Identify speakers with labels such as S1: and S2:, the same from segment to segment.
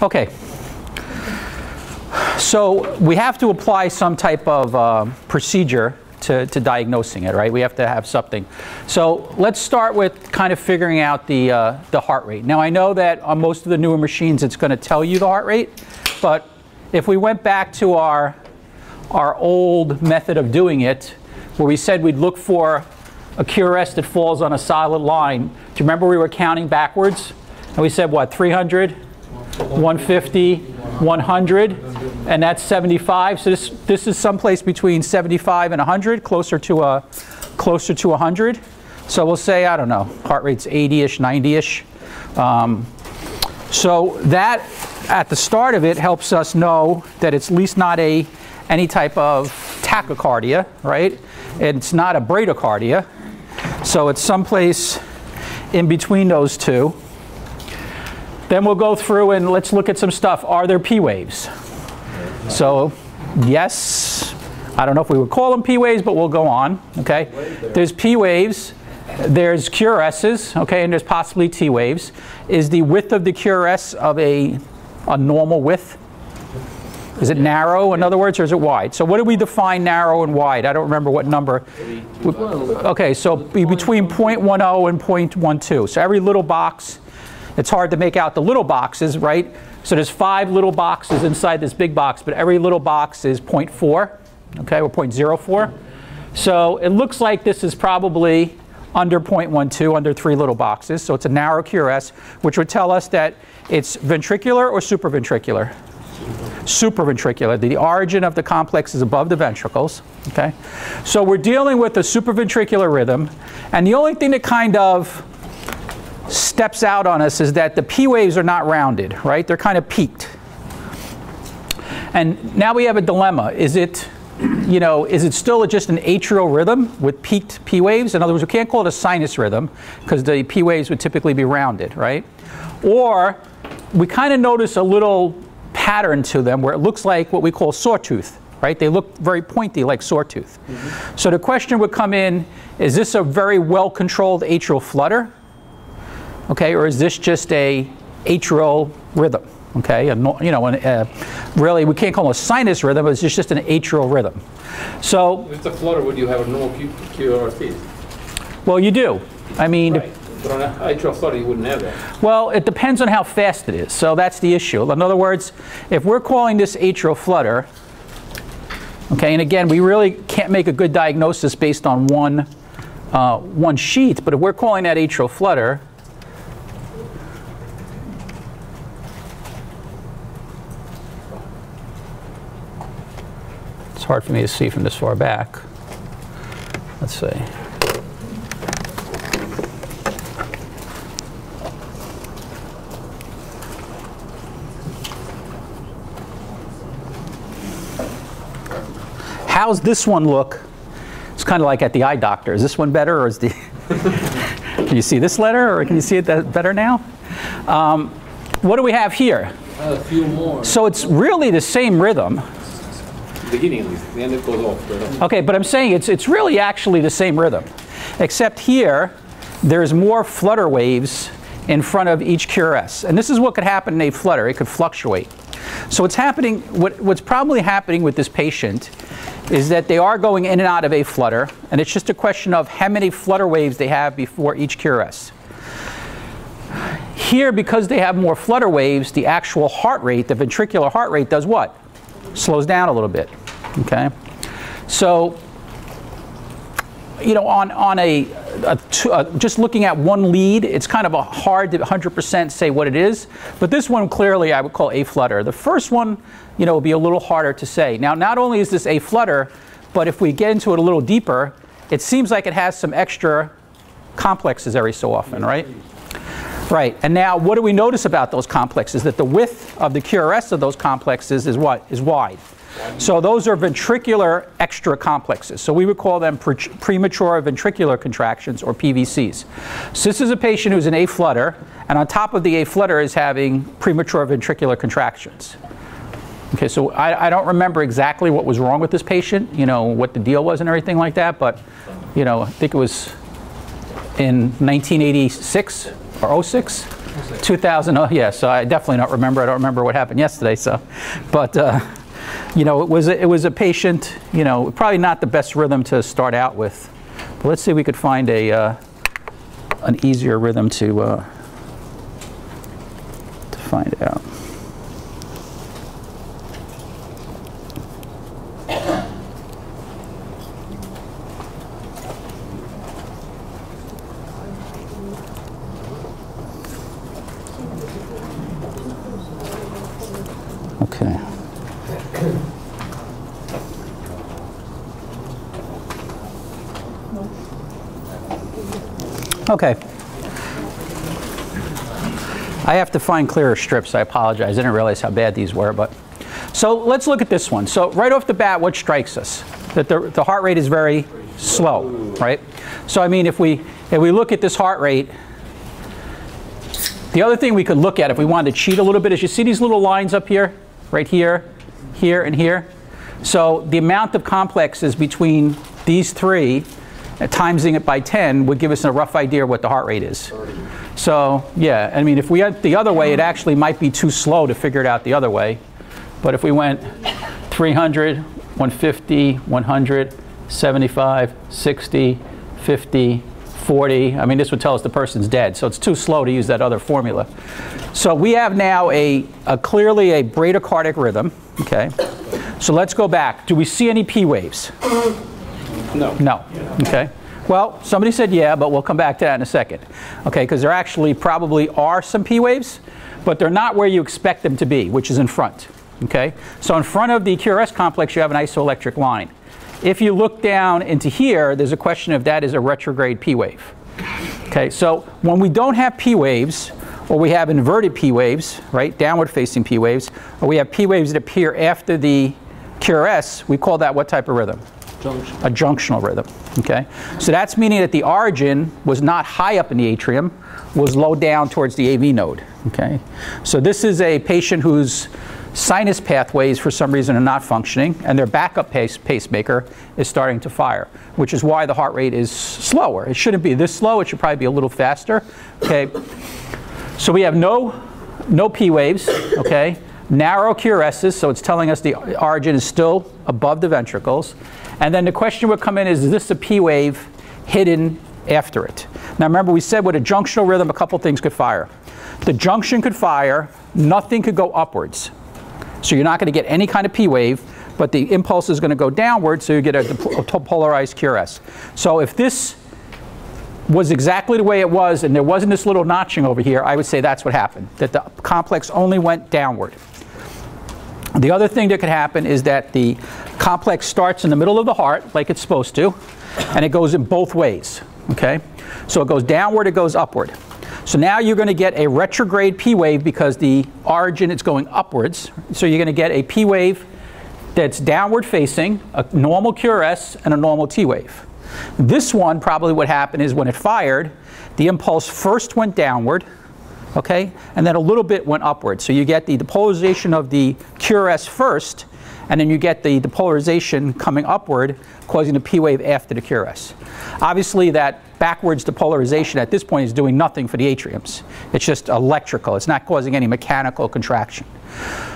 S1: Okay. So we have to apply some type of procedure to diagnosing it, right? We have to have something. So let's start with kind of figuring out the heart rate. Now I know that on most of the newer machines it's going to tell you the heart rate, but if we went back to our old method of doing it, where we said we'd look for a QRS that falls on a solid line. Do you remember we were counting backwards? And we said what, 300, 150, 100, and that's 75. So this is someplace between 75 and 100, closer to 100. So we'll say, I don't know, heart rate's 80-ish, 90-ish. So that, at the start of it, helps us know that it's at least not any type of tachycardia, right? It's not a bradycardia. So it's someplace in between those two. Then we'll go through and let's look at some stuff. Are there P waves? So yes, I don't know if we would call them P waves, but we'll go on, okay? There's P waves, there's QRSs, okay, and there's possibly T waves. Is the width of the QRS of a normal width? Is it narrow, in other words, or is it wide? So what do we define narrow and wide? I don't remember what number. Okay, so between 0.10 and 0.12. So every little box, it's hard to make out the little boxes, right? So there's 5 little boxes inside this big box, but every little box is 0.4, okay, or 0.04. So it looks like this is probably under 0.12, under 3 little boxes. So it's a narrow QRS, which would tell us that it's ventricular or supraventricular. Supraventricular. The origin of the complex is above the ventricles. Okay, so we're dealing with a supraventricular rhythm, and the only thing that kind of steps out on us is that the P waves are not rounded, right? They're kind of peaked. And now we have a dilemma. Is it, is it still just an atrial rhythm with peaked P waves? In other words, we can't call it a sinus rhythm because the P waves would typically be rounded, right? Or we kind of notice a little pattern to them where it looks like what we call sawtooth, right? They look very pointy like sawtooth. So the question would come in, is this a very well-controlled atrial flutter? Okay, or is this just a atrial rhythm? Okay, really we can't call it a sinus rhythm, but it's just an atrial rhythm. So
S2: if it's a flutter, would you have a normal QRS?
S1: Well, you do. I mean,
S2: right. But on an atrial flutter, you wouldn't have that.
S1: Well, it depends on how fast it is. So that's the issue. In other words, if we're calling this atrial flutter, okay, and again, we really can't make a good diagnosis based on one sheet, but if we're calling that atrial flutter, it's hard for me to see from this far back. Let's see. How's this one look? It's kind of like at the eye doctor. Is this one better, or is the? Can you see this letter, or can you see it better now? What do we have here?
S2: A few more.
S1: So it's really the same rhythm.
S2: Beginning at least, the end it goes off.
S1: Okay, but I'm saying it's really actually the same rhythm, except here there's more flutter waves in front of each QRS, and this is what could happen in a flutter. It could fluctuate. So what's happening? What's probably happening with this patient is that they are going in and out of a flutter, and it's just a question of how many flutter waves they have before each QRS. Here, because they have more flutter waves, the actual heart rate, the ventricular heart rate, does what? Slows down a little bit. Okay, so on just looking at one lead, it's kind of hard to 100% say what it is. But this one clearly I would call a flutter. The first one, would be a little harder to say. Now, not only is this a flutter, but if we get into it a little deeper, it seems like it has some extra complexes every so often, right? Right. And now, what do we notice about those complexes? That the width of the QRS of those complexes is what? Is wide. So those are ventricular extra complexes. So we would call them premature ventricular contractions, or PVCs. So this is a patient who's an A flutter, and on top of the A flutter is having premature ventricular contractions. Okay, so I don't remember exactly what was wrong with this patient, what the deal was and everything like that, but, I think it was in 1986 or 06. 2000, oh yeah, so I definitely don't remember. I don't remember what happened yesterday, so. But, you know, it was a patient, you know, probably not the best rhythm to start out with. But let's see if we could find an easier rhythm to find out. Okay. Okay. I have to find clearer strips. I apologize. I didn't realize how bad these were. But so let's look at this one. So right off the bat, what strikes us? That the heart rate is very slow, right? So I mean, if we look at this heart rate, the other thing we could look at if we wanted to cheat a little bit is you see these little lines up here, right here, here, and here. So the amount of complexes between these three, timesing it by 10, would give us a rough idea of what the heart rate is. So yeah, I mean, if we went the other way, it actually might be too slow to figure it out the other way. But if we went 300, 150, 100, 75, 60, 50, 40, I mean, this would tell us the person's dead. So it's too slow to use that other formula. So we have now clearly a bradycardic rhythm, okay? So let's go back. Do we see any P waves?
S2: No.
S1: No, okay. Well, somebody said yeah, but we'll come back to that in a second. Okay, because there actually probably are some P waves, but they're not where you expect them to be, which is in front. Okay, so in front of the QRS complex, you have an isoelectric line. If you look down into here, there's a question if that is a retrograde P wave. Okay, so when we don't have P waves, or we have inverted P waves, right, downward facing P waves, or we have P waves that appear after the QRS, we call that what type of rhythm?
S2: Junction.
S1: A junctional rhythm. Okay, so that's meaning that the origin was not high up in the atrium, was low down towards the AV node. Okay, so this is a patient whose sinus pathways for some reason are not functioning, and their backup pacemaker is starting to fire, which is why the heart rate is slower. It shouldn't be this slow. It should probably be a little faster. Okay, so we have no P waves. Okay, narrow QRSs, so it's telling us the origin is still above the ventricles. And then the question would come in is this a P wave hidden after it? Now remember, we said with a junctional rhythm, a couple things could fire. The junction could fire, nothing could go upwards. So you're not going to get any kind of P wave, but the impulse is going to go downward, so you get a polarized QRS. So if this was exactly the way it was, and there wasn't this little notching over here, I would say that's what happened, that the complex only went downward. The other thing that could happen is that the complex starts in the middle of the heart, like it's supposed to, and it goes in both ways, okay? So it goes downward, it goes upward. So now you're going to get a retrograde P wave because the origin is going upwards. So you're going to get a P wave that's downward facing, a normal QRS, and a normal T wave. This one, probably what happened is when it fired, the impulse first went downward, okay, and then a little bit went upward. So you get the depolarization of the QRS first, and then you get the depolarization coming upward, causing the P wave after the QRS. Obviously, that backwards depolarization at this point is doing nothing for the atriums. It's just electrical. It's not causing any mechanical contraction.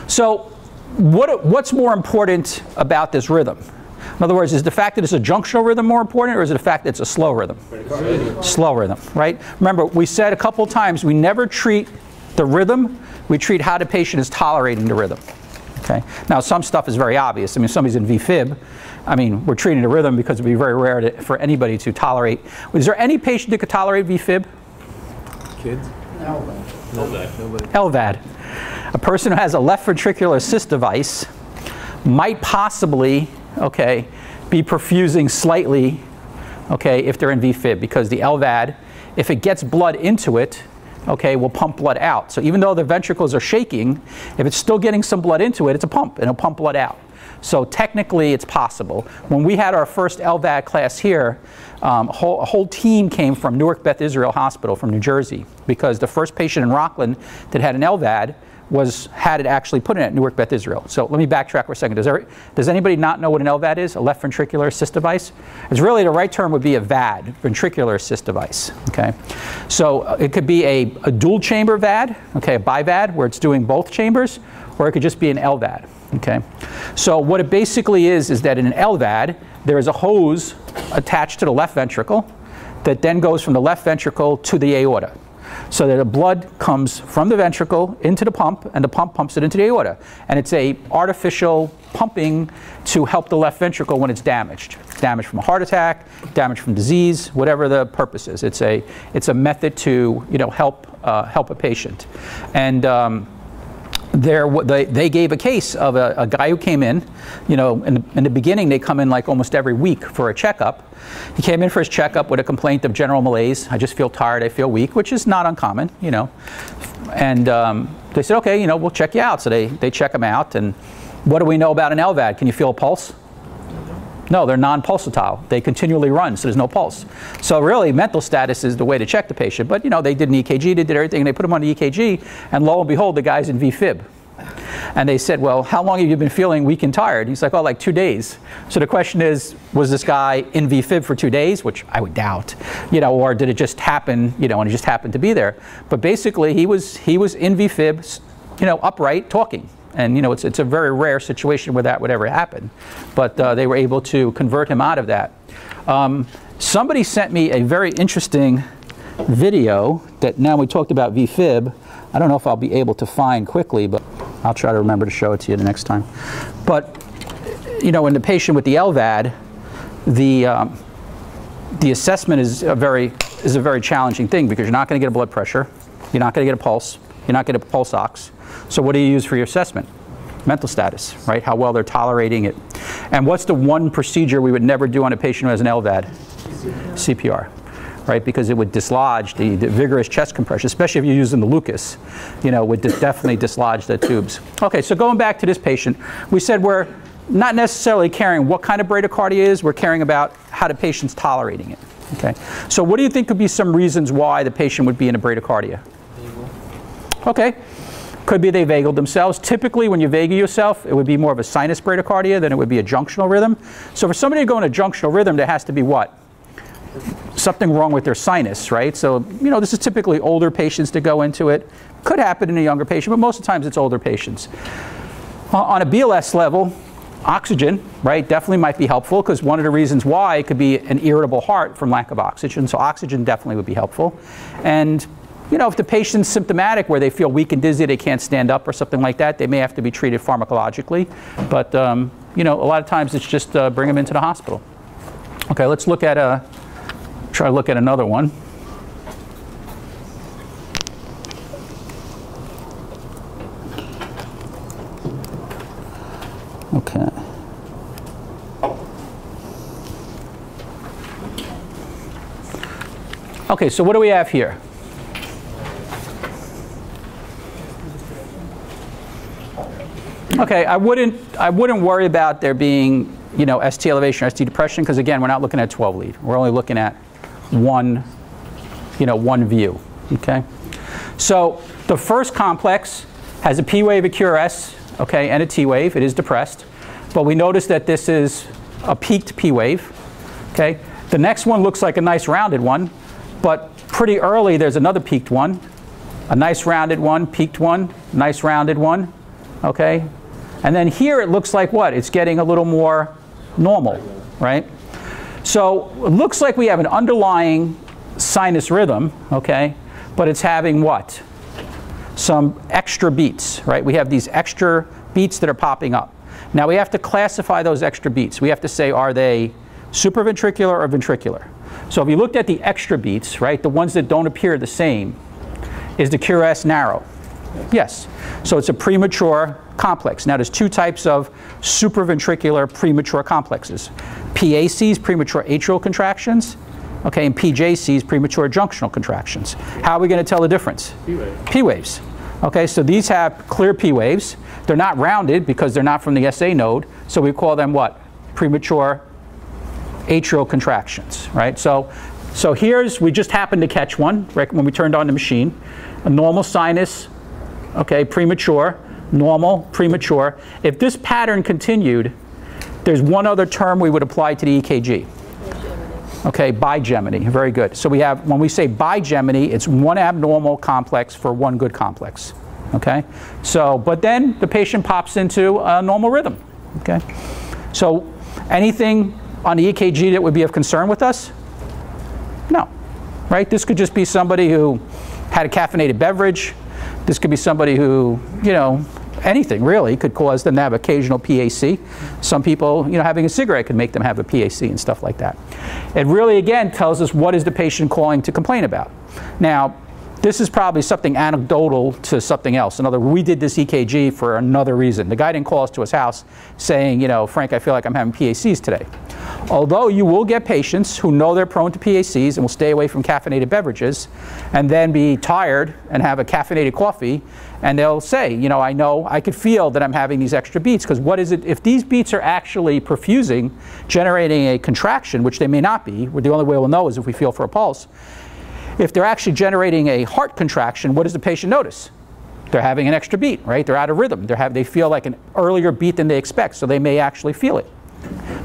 S1: So what's more important about this rhythm? In other words, is the fact that it's a junctional rhythm more important, or is it the fact that it's a slow rhythm? Slow rhythm, right? Remember, we said a couple times we never treat the rhythm, we treat how the patient is tolerating the rhythm. Okay. Now, some stuff is very obvious. I mean, if somebody's in VFib, I mean, we're treating a rhythm because it would be very rare for anybody to tolerate. Is there any patient that could tolerate VFib?
S2: Kids?
S3: Nobody.
S1: LVAD. A person who has a left ventricular assist device might possibly, okay, be perfusing slightly, okay, if they're in VFib, because the LVAD, if it gets blood into it, okay, will pump blood out. So even though the ventricles are shaking, if it's still getting some blood into it, it's a pump, and it'll pump blood out. So technically, it's possible. When we had our first LVAD class here, a whole team came from Newark Beth Israel Hospital from New Jersey, because the first patient in Rockland that had an LVAD had it actually put in at Newark, Beth Israel. So let me backtrack for a second. Does anybody not know what an LVAD is? A left ventricular assist device? It's really, the right term would be a VAD, ventricular assist device. Okay, so it could be a dual chamber VAD, okay, a BiVAD where it's doing both chambers, or it could just be an LVAD. Okay, so what it basically is that in an LVAD there is a hose attached to the left ventricle that then goes from the left ventricle to the aorta. So that the blood comes from the ventricle into the pump, and the pump pumps it into the aorta. And it's a artificial pumping to help the left ventricle when it's damaged. Damage from a heart attack, damage from disease, whatever the purpose is. It's a method to, you know, help a patient. And they gave a case of a guy who came in, you know, in the beginning they come in like almost every week for a checkup. He came in for his checkup with a complaint of general malaise. I just feel tired, I feel weak, which is not uncommon, you know. And they said, okay, you know, we'll check you out. So they check him out, and what do we know about an LVAD? Can you feel a pulse? No, they're non-pulsatile. They continually run, so there's no pulse. So really, mental status is the way to check the patient. But, you know, they did an EKG, they did everything, and they put him on the EKG, and lo and behold, the guy's in VFib. And they said, well, how long have you been feeling weak and tired? He's like, oh, like 2 days. So the question is, was this guy in VFib for 2 days? Which I would doubt, you know, or did it just happen, you know, and he just happened to be there? But basically, he was in VFib, you know, upright, talking. And, you know, it's a very rare situation where that would ever happen. But they were able to convert him out of that. Somebody sent me a very interesting video that, now we talked about VFib. I don't know if I'll be able to find quickly, but I'll try to remember to show it to you the next time. But, you know, in the patient with the LVAD, the assessment is a very challenging thing, because you're not going to get a blood pressure, you're not going to get a pulse, you're not going to get a pulse ox. So what do you use for your assessment? Mental status, right? How well they're tolerating it. And what's the one procedure we would never do on a patient who has an LVAD? CPR. Right, because it would dislodge the vigorous chest compression, especially if you're using the Lucas, you know, would definitely dislodge the tubes. Okay, so going back to this patient, we said we're not necessarily caring what kind of bradycardia is, we're caring about how the patient's tolerating it. Okay, so what do you think could be some reasons why the patient would be in a bradycardia? Okay, could be they vagal themselves. Typically when you vagal yourself, it would be more of a sinus bradycardia than it would be a junctional rhythm. So for somebody to go in a junctional rhythm, there has to be what? Something wrong with their sinus, right? So, you know, this is typically older patients that go into it. Could happen in a younger patient, but most of the times it's older patients. On a BLS level, oxygen, right, definitely might be helpful, because one of the reasons why it could be an irritable heart from lack of oxygen. So oxygen definitely would be helpful. And, you know, if the patient's symptomatic where they feel weak and dizzy, they can't stand up or something like that, they may have to be treated pharmacologically. But, you know, a lot of times it's just bring them into the hospital. Okay, let's look at try to look at another one. Okay. Okay, so what do we have here? Okay, I wouldn't worry about there being, you know, ST elevation or ST depression, because again, we're not looking at 12 lead. We're only looking at one view. Okay, so the first complex has a P wave, a QRS, okay, and a T wave. It is depressed, but we notice that this is a peaked P wave. Okay, the next one looks like a nice rounded one, but pretty early there's another peaked one, a nice rounded one, peaked one, nice rounded one. Okay, and then here it looks like what? It's getting a little more normal, right? So it looks like we have an underlying sinus rhythm, okay, but it's having what? Some extra beats, right? We have these extra beats that are popping up. Now we have to classify those extra beats. We have to say, are they supraventricular or ventricular? So if you looked at the extra beats, right, the ones that don't appear the same, is the QRS narrow? Yes. So it's a premature complex. Now there's two types of supraventricular premature complexes. PACs, premature atrial contractions, okay, and PJCs, premature junctional contractions. How are we going to tell the difference?
S2: P wave.
S1: P waves. Okay, so these have clear P waves. They're not rounded because they're not from the SA node, so we call them what? Premature atrial contractions, right? So here's, we just happened to catch one right when we turned on the machine, a normal sinus okay, premature, normal, premature. If this pattern continued, there's one other term we would apply to the EKG. Okay, bigeminy, very good. So we have, when we say bigeminy, it's one abnormal complex for one good complex. Okay, so, but then the patient pops into a normal rhythm. Okay, so anything on the EKG that would be of concern with us? No, right? This could just be somebody who had a caffeinated beverage. This could be somebody who, you know, anything really could cause them to have occasional PAC. Some people, you know, having a cigarette could make them have a PAC and stuff like that. It really, again, tells us what is the patient calling to complain about. Now, this is probably something anecdotal to something else. In other words, we did this EKG for another reason. The guy didn't call us to his house saying, you know, Frank, I feel like I'm having PACs today. Although you will get patients who know they're prone to PACs and will stay away from caffeinated beverages and then be tired and have a caffeinated coffee, and they'll say, you know, I could feel that I'm having these extra beats, because what is it, if these beats are actually perfusing, generating a contraction, which they may not be, the only way we'll know is if we feel for a pulse. If they're actually generating a heart contraction, what does the patient notice? They're having an extra beat, right? They're out of rhythm. They feel like an earlier beat than they expect, so they may actually feel it.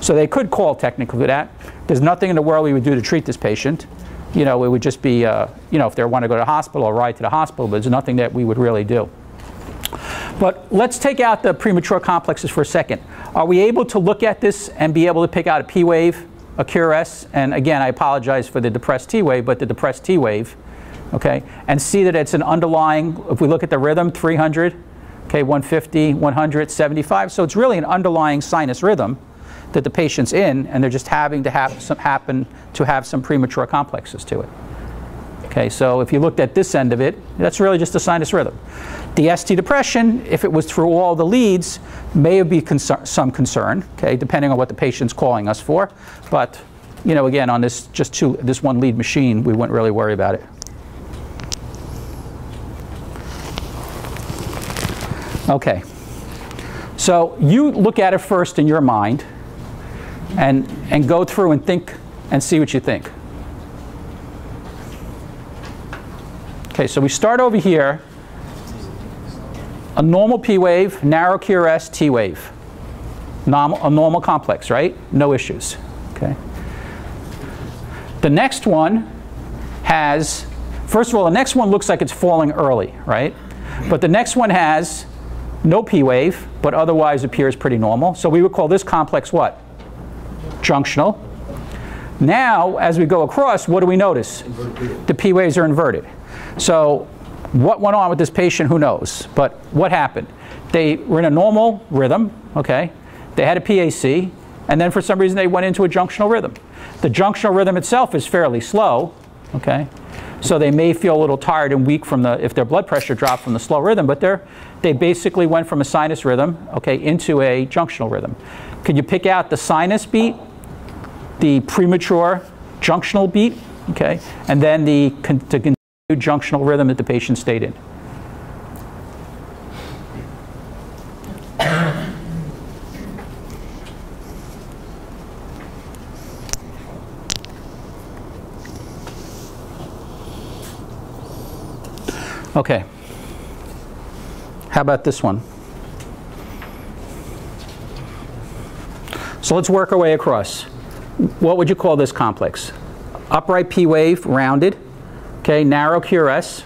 S1: So they could call technically that. There's nothing in the world we would do to treat this patient. You know, it would just be, you know, if they want to go to the hospital or ride to the hospital, but there's nothing that we would really do. But let's take out the premature complexes for a second. Are we able to look at this and be able to pick out a P wave, a QRS, and again, I apologize for the depressed T wave, but the depressed T wave, okay, and see that it's an underlying, if we look at the rhythm, 300, okay, 150, 100, 75, so it's really an underlying sinus rhythm that the patient's in, and they're just having to have some premature complexes to it. Okay, so if you looked at this end of it, that's really just a sinus rhythm. The ST depression, if it was through all the leads, may be some concern, okay, depending on what the patient's calling us for. But, you know, again, on this this one lead machine, we wouldn't really worry about it. Okay, so you look at it first in your mind, and go through and think and see what you think. Okay, so we start over here. A normal P wave, narrow QRS, T wave. A normal complex, right? No issues. Okay. The next one has, first of all, the next one looks like it's falling early, right? But the next one has no P wave, but otherwise appears pretty normal. So we would call this complex what? Junctional. Now, as we go across, what do we notice? The P waves are inverted. So what went on with this patient, who knows? But what happened? They were in a normal rhythm, okay? They had a PAC, and then for some reason they went into a junctional rhythm. The junctional rhythm itself is fairly slow, okay? So they may feel a little tired and weak from if their blood pressure dropped from the slow rhythm, but they basically went from a sinus rhythm, okay, into a junctional rhythm. Could you pick out the sinus beat, the premature junctional beat, okay, and then the continued junctional rhythm that the patient stayed in? Okay. How about this one? So let's work our way across. What would you call this complex? Upright P wave, rounded. Okay, narrow QRS,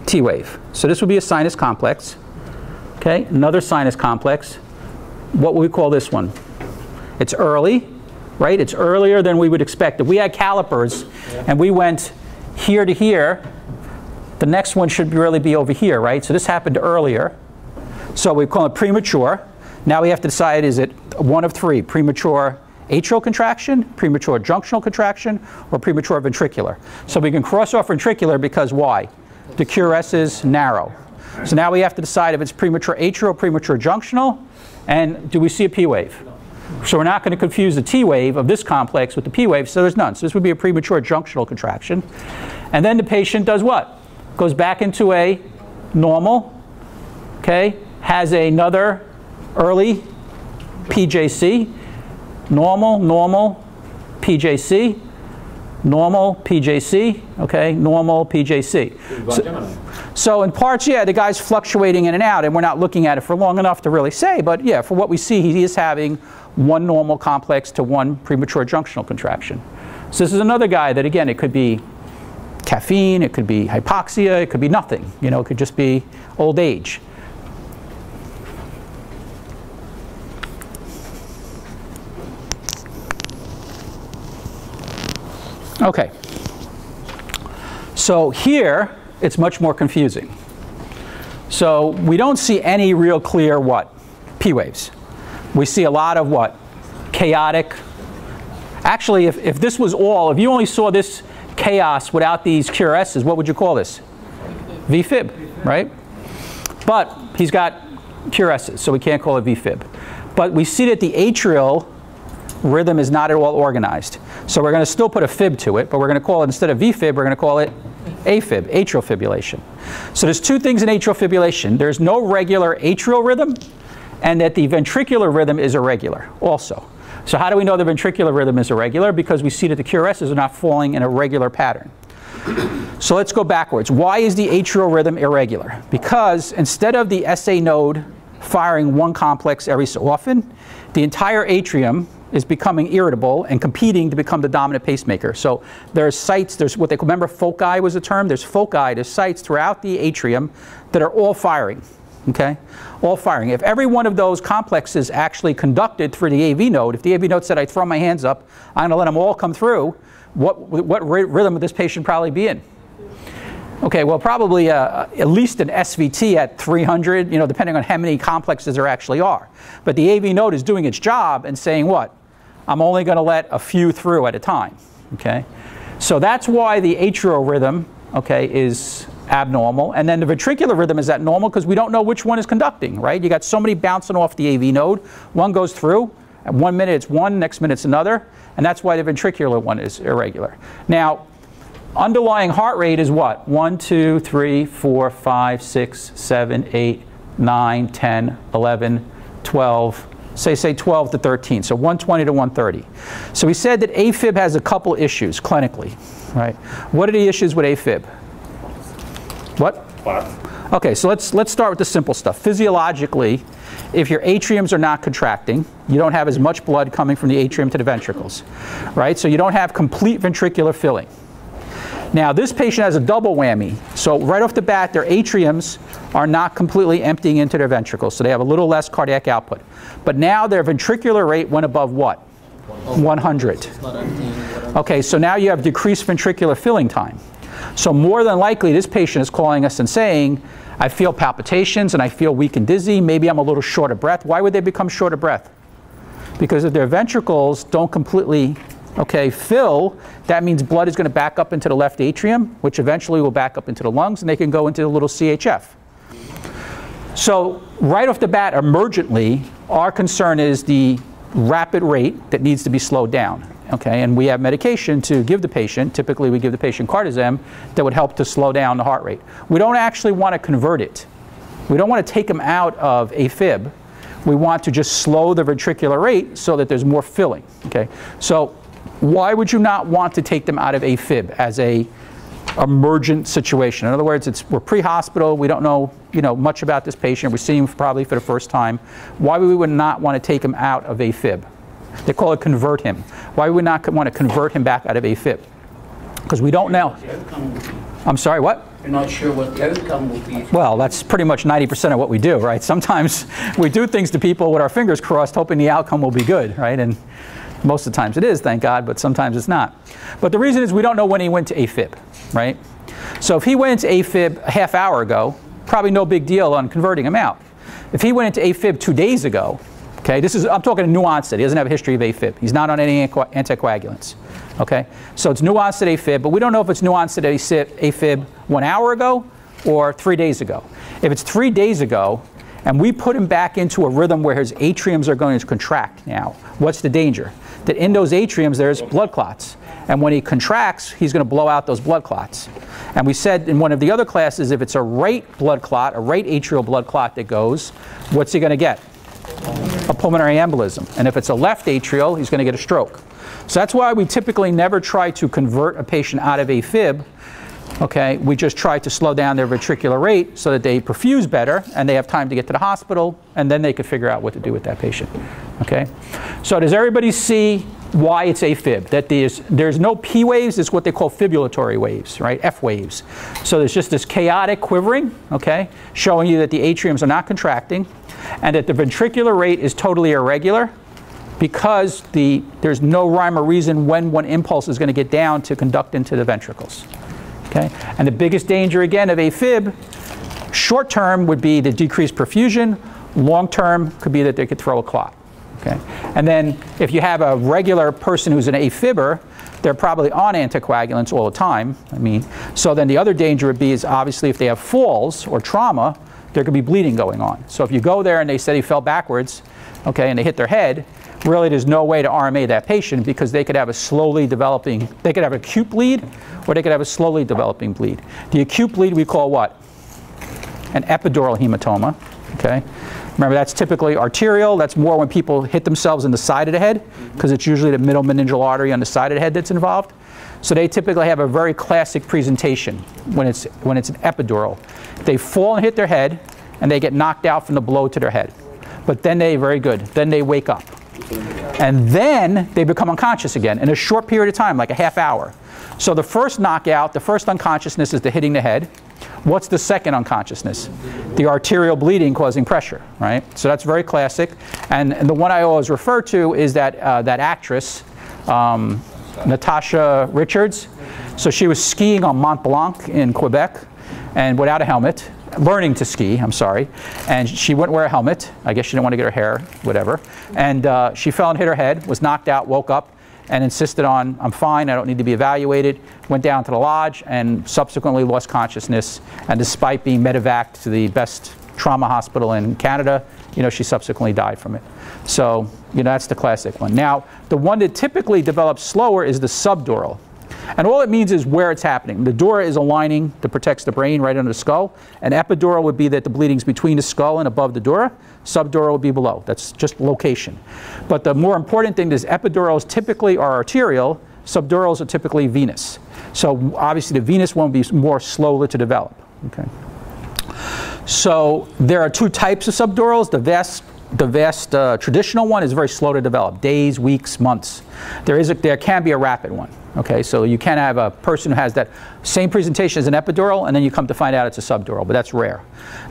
S1: T wave. So this would be a sinus complex. Okay, another sinus complex. What would we call this one? It's early, right? It's earlier than we would expect. If we had calipers and we went here to here, the next one should really be over here, right? So this happened earlier. So we call it premature. Now we have to decide, is it one of three: premature atrial contraction, premature junctional contraction, or premature ventricular? So we can cross off ventricular because why? The QRS is narrow. So now we have to decide if it's premature atrial, premature junctional, and do we see a P wave? So we're not going to confuse the T wave of this complex with the P wave, so there's none. So this would be a premature junctional contraction. And then the patient does what? Goes back into a normal, okay, has another early PJC, normal, normal, PJC, normal, PJC, okay, normal, PJC. So in parts, yeah, the guy's fluctuating in and out, and we're not looking at it for long enough to really say, but yeah, for what we see, he is having one normal complex to one premature junctional contraction. So this is another guy that, again, it could be caffeine, it could be hypoxia, it could be nothing. You know, it could just be old age. Okay. So here, it's much more confusing. So we don't see any real clear what? P waves. We see a lot of what? Chaotic. Actually, if this was all, if you only saw this chaos without these QRSs, what would you call this? VFib, right? But he's got QRSs, so we can't call it VFib. But we see that the atrial rhythm is not at all organized. So we're going to still put a fib to it, but we're going to call it, instead of VFib, we're going to call it AFib, atrial fibrillation. So there's two things in atrial fibrillation. There's no regular atrial rhythm, and that the ventricular rhythm is irregular also. So how do we know the ventricular rhythm is irregular? Because we see that the QRSs are not falling in a regular pattern. So let's go backwards. Why is the atrial rhythm irregular? Because instead of the SA node firing one complex every so often, the entire atrium is becoming irritable and competing to become the dominant pacemaker. So there's sites, there's what they call, remember foci was the term? There's foci, there's sites throughout the atrium that are all firing, okay? All firing. If every one of those complexes actually conducted through the AV node, if the AV node said, I throw my hands up, I'm going to let them all come through, what rhythm would this patient probably be in? Okay, well, probably at least an SVT at 300, you know, depending on how many complexes there actually are. But the AV node is doing its job and saying what? I'm only going to let a few through at a time, okay? So that's why the atrial rhythm, okay, is abnormal. And then the ventricular rhythm is abnormal because we don't know which one is conducting, right? You got so many bouncing off the AV node. One goes through. At 1 minute it's one, next minute it's another. And that's why the ventricular one is irregular. Now, underlying heart rate is what? 1, 2, 3, 4, 5, 6, 7, 8, 9, 10, 11, 12, say 12 to 13, so 120 to 130. So we said that AFib has a couple issues clinically, right? What are the issues with AFib? What? Okay, so let's start with the simple stuff. Physiologically, if your atriums are not contracting, you don't have as much blood coming from the atrium to the ventricles, right? So you don't have complete ventricular filling. Now this patient has a double whammy. So right off the bat, their atriums are not completely emptying into their ventricles, so they have a little less cardiac output. But now their ventricular rate went above what? 100. Okay, so now you have decreased ventricular filling time. So more than likely this patient is calling us and saying, I feel palpitations and I feel weak and dizzy, maybe I'm a little short of breath. Why would they become short of breath? Because if their ventricles don't completely fill, that means blood is going to back up into the left atrium, which eventually will back up into the lungs, and they can go into the little CHF. So right off the bat, emergently, our concern is the rapid rate that needs to be slowed down. Okay, and we have medication to give the patient. Typically, we give the patient cardizem that would help to slow down the heart rate. We don't actually want to convert it. We don't want to take them out of AFib. We want to just slow the ventricular rate so that there's more filling. Okay, so why would you not want to take them out of AFib as a emergent situation? In other words, we're pre-hospital. We don't know much about this patient. We're seeing him probably for the first time. Why would we not want to take him out of AFib? They call it convert him. Why would we not want to convert him back out of AFib? Because we don't know. I'm sorry, what?
S3: You're not sure what the outcome will be.
S1: Well, that's pretty much 90% of what we do, right? Sometimes we do things to people with our fingers crossed, hoping the outcome will be good, right? And most of the times it is, thank God, but sometimes it's not. But the reason is we don't know when he went to AFib, right? So if he went into AFib a half hour ago, probably no big deal on converting him out. If he went into AFib 2 days ago, okay, I'm talking a new onset. He doesn't have a history of AFib. He's not on any anticoagulants. Okay, so it's new onset AFib, but we don't know if it's new onset AFib 1 hour ago or 3 days ago. If it's 3 days ago and we put him back into a rhythm where his atriums are going to contract now, what's the danger? That in those atriums there's blood clots. And when he contracts, he's going to blow out those blood clots. And we said in one of the other classes, if it's a right blood clot, a right atrial blood clot that goes, what's he going to get? A pulmonary embolism. And if it's a left atrial, he's going to get a stroke. So that's why we typically never try to convert a patient out of AFib Okay, we just try to slow down their ventricular rate so that they perfuse better and they have time to get to the hospital, and then they could figure out what to do with that patient. Okay, so does everybody see why it's AFib? That there's no P waves, it's what they call fibrillatory waves, right? F waves. So there's just this chaotic quivering, okay, showing you that the atriums are not contracting, and that the ventricular rate is totally irregular, because there's no rhyme or reason when one impulse is going to get down to conduct into the ventricles. Okay? And the biggest danger, again, of AFib, short term would be the decreased perfusion. Long term could be that they could throw a clot. Okay? And then if you have a regular person who's an AFibber, they're probably on anticoagulants all the time. So then the other danger would be is obviously if they have falls or trauma, there could be bleeding going on. So if you go there and they say he fell backwards, okay, and they hit their head, really there's no way to RMA that patient, because they could have a slowly developing, they could have an acute bleed, or they could have a slowly developing bleed. The acute bleed we call what? An epidural hematoma. Okay? Remember, that's typically arterial. That's more when people hit themselves in the side of the head, because it's usually the middle meningeal artery on the side of the head that's involved. So they typically have a very classic presentation when it's an epidural. They fall and hit their head, and they get knocked out from the blow to their head. But then then they wake up. And then they become unconscious again in a short period of time, like a half hour. So the first knockout, the first unconsciousness is the hitting the head. What's the second unconsciousness? The arterial bleeding causing pressure, right? So that's very classic. And the one I always refer to is that actress, Natasha Richards. So she was skiing on Mont Blanc in Quebec, and without a helmet. Learning to ski, I'm sorry, and she wouldn't wear a helmet. I guess she didn't want to get her hair, whatever. And she fell and hit her head, was knocked out, woke up, and insisted on, I'm fine, I don't need to be evaluated. Went down to the lodge and subsequently lost consciousness. And despite being medevaced to the best trauma hospital in Canada, she subsequently died from it. So, that's the classic one. Now, the one that typically develops slower is the subdural. And all it means is where it's happening. The dura is a lining that protects the brain right under the skull. An epidural would be that the bleeding's between the skull and above the dura. Subdural would be below. That's just location. But the more important thing is epidurals typically are arterial. Subdurals are typically venous. So obviously the venous one will be more slowly to develop. Okay. So there are two types of subdurals. The vast traditional one is very slow to develop, days, weeks, months. There can be a rapid one. Okay, so you can have a person who has that same presentation as an epidural, and then you come to find out it's a subdural, but that's rare.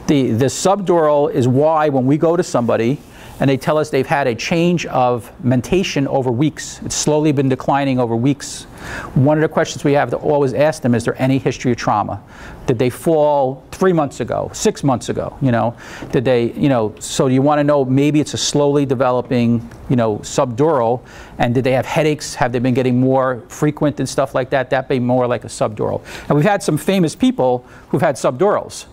S1: The subdural is why when we go to somebody and they tell us they've had a change of mentation over weeks, it's slowly been declining over weeks. One of the questions we have to always ask them is there any history of trauma? Did they fall 3 months ago, 6 months ago? Did they, so you want to know maybe it's a slowly developing, subdural, and did they have headaches? Have they been getting more frequent and stuff like that? That'd be more like a subdural. And we've had some famous people who've had subdurals,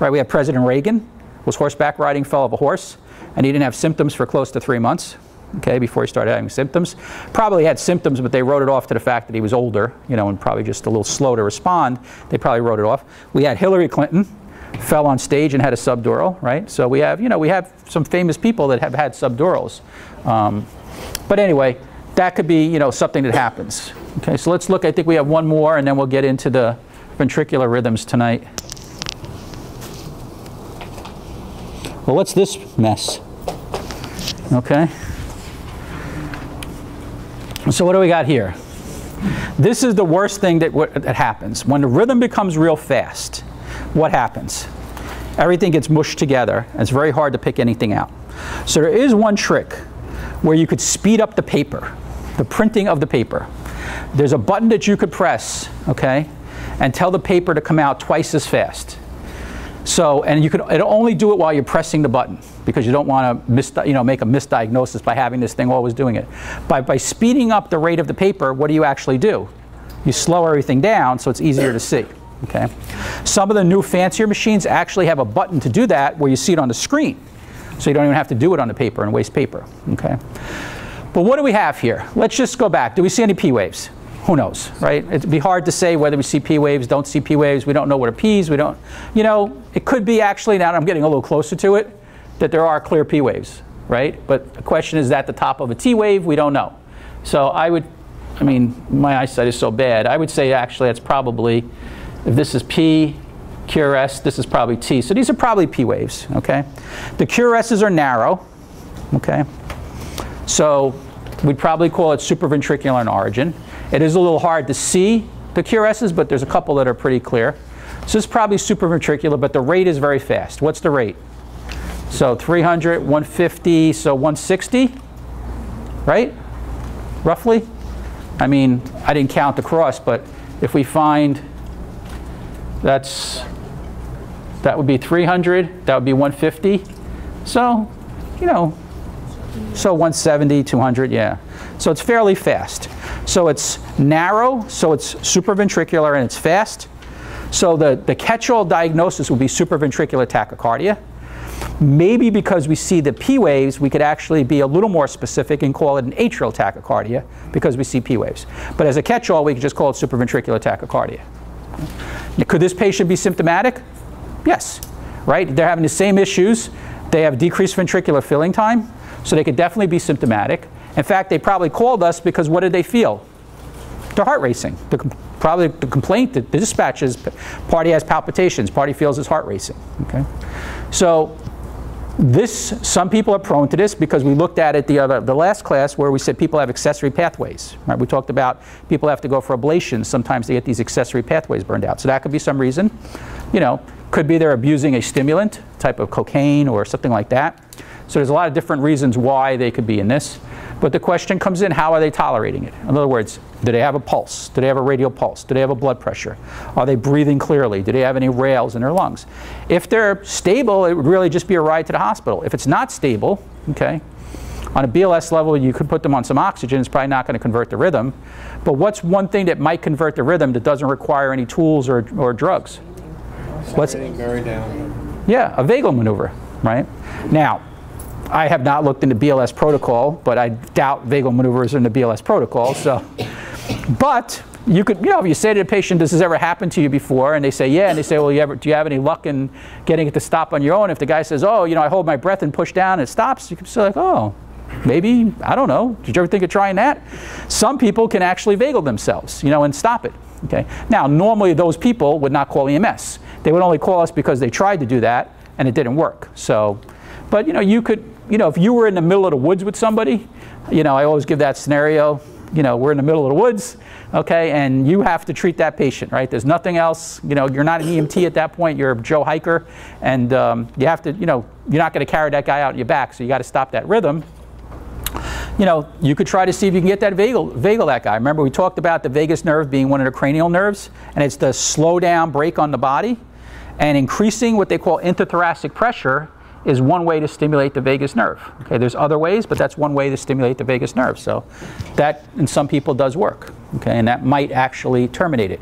S1: right? We had President Reagan, was horseback riding, fell off a horse, and he didn't have symptoms for close to 3 months. Okay, before he started having symptoms. Probably had symptoms, but they wrote it off to the fact that he was older, and probably just a little slow to respond. They probably wrote it off. We had Hillary Clinton, fell on stage and had a subdural, right? So we have some famous people that have had subdurals. But anyway, that could be, something that happens. Okay, so let's look. I think we have one more, and then we'll get into the ventricular rhythms tonight. Well, what's this mess? Okay. So what do we got here? This is the worst thing that happens. When the rhythm becomes real fast, what happens? Everything gets mushed together, and it's very hard to pick anything out. So there is one trick where you could speed up the paper, the printing of the paper. There's a button that you could press, okay, and tell the paper to come out twice as fast. So, and it'll only do it while you're pressing the button, because you don't want to make a misdiagnosis by having this thing always doing it. By speeding up the rate of the paper, what do you actually do? You slow everything down so it's easier to see. Okay. Some of the new fancier machines actually have a button to do that where you see it on the screen, so you don't even have to do it on the paper and waste paper. Okay. But what do we have here? Let's just go back. Do we see any P waves? Who knows, right? It'd be hard to say whether we see P waves, don't see P waves. We don't know what are P's. We don't, it could be actually, now that I'm getting a little closer to it, that there are clear P waves, right? But the question is that the top of a T wave? We don't know. So my eyesight is so bad. I would say actually that's probably, If this is P, QRS, this is probably T. So these are probably P waves, okay? The QRSs are narrow, okay? So we'd probably call it supraventricular in origin. It is a little hard to see the QRSs, but there's a couple that are pretty clear. So it's probably supraventricular, but the rate is very fast. What's the rate? So 300, 150, so 160, right? Roughly? I mean, I didn't count the cross, but if we find that would be 300, that would be 150. So, you know, so 170, 200, yeah. So it's fairly fast. So it's narrow, so it's supraventricular and it's fast. So the catch-all diagnosis would be supraventricular tachycardia. Maybe because we see the P waves, we could actually be a little more specific and call it an atrial tachycardia because we see P waves. But as a catch-all, we could just call it supraventricular tachycardia. Could this patient be symptomatic? Yes, right? They're having the same issues. They have decreased ventricular filling time, so they could definitely be symptomatic. In fact, they probably called us because what did they feel? Their heart racing. Probably the complaint that the dispatch is, party has palpitations, party feels his heart racing. Okay? So some people are prone to this because we looked at it the last class where we said people have accessory pathways. Right? We talked about people have to go for ablations. Sometimes they get these accessory pathways burned out. So that could be some reason. You know, could be they're abusing a stimulant, type of cocaine or something like that. So there's a lot of different reasons why they could be in this. But the question comes in, how are they tolerating it? In other words, do they have a pulse? Do they have a radial pulse? Do they have a blood pressure? Are they breathing clearly? Do they have any rales in their lungs? If they're stable, it would really just be a ride to the hospital. If it's not stable, okay, on a BLS level, you could put them on some oxygen. It's probably not going to convert the rhythm. But what's one thing that might convert the rhythm that doesn't require any tools or drugs? What's
S2: very down.
S1: Yeah, a vagal maneuver, right? Now, I have not looked into BLS protocol, but I doubt vagal maneuvers are in the BLS protocol. So, but you could, you know, if you say to the patient, "Does this ever happen to you before?" and they say, "Yeah," and they say, "Well, do you have any luck in getting it to stop on your own?" If the guy says, "Oh, you know, I hold my breath and push down and it stops," you can say like, "Oh, maybe, I don't know. Did you ever think of trying that?" Some people can actually vagal themselves, you know, and stop it. Okay. Now, normally those people would not call EMS. They would only call us because they tried to do that and it didn't work. So, but you know, you could. You know, if you were in the middle of the woods with somebody, you know, I always give that scenario, you know, we're in the middle of the woods, okay, and you have to treat that patient, right? There's nothing else, you know, you're not an EMT at that point, you're a Joe hiker, and you have to, you know, you're not going to carry that guy out on your back, so you got to stop that rhythm. You know, you could try to see if you can get that vagal that guy. Remember, we talked about the vagus nerve being one of the cranial nerves, and it's the slow down brake on the body, and increasing what they call intrathoracic pressure is one way to stimulate the vagus nerve. Okay, there's other ways, but that's one way to stimulate the vagus nerve. So that, in some people, does work. Okay, and that might actually terminate it.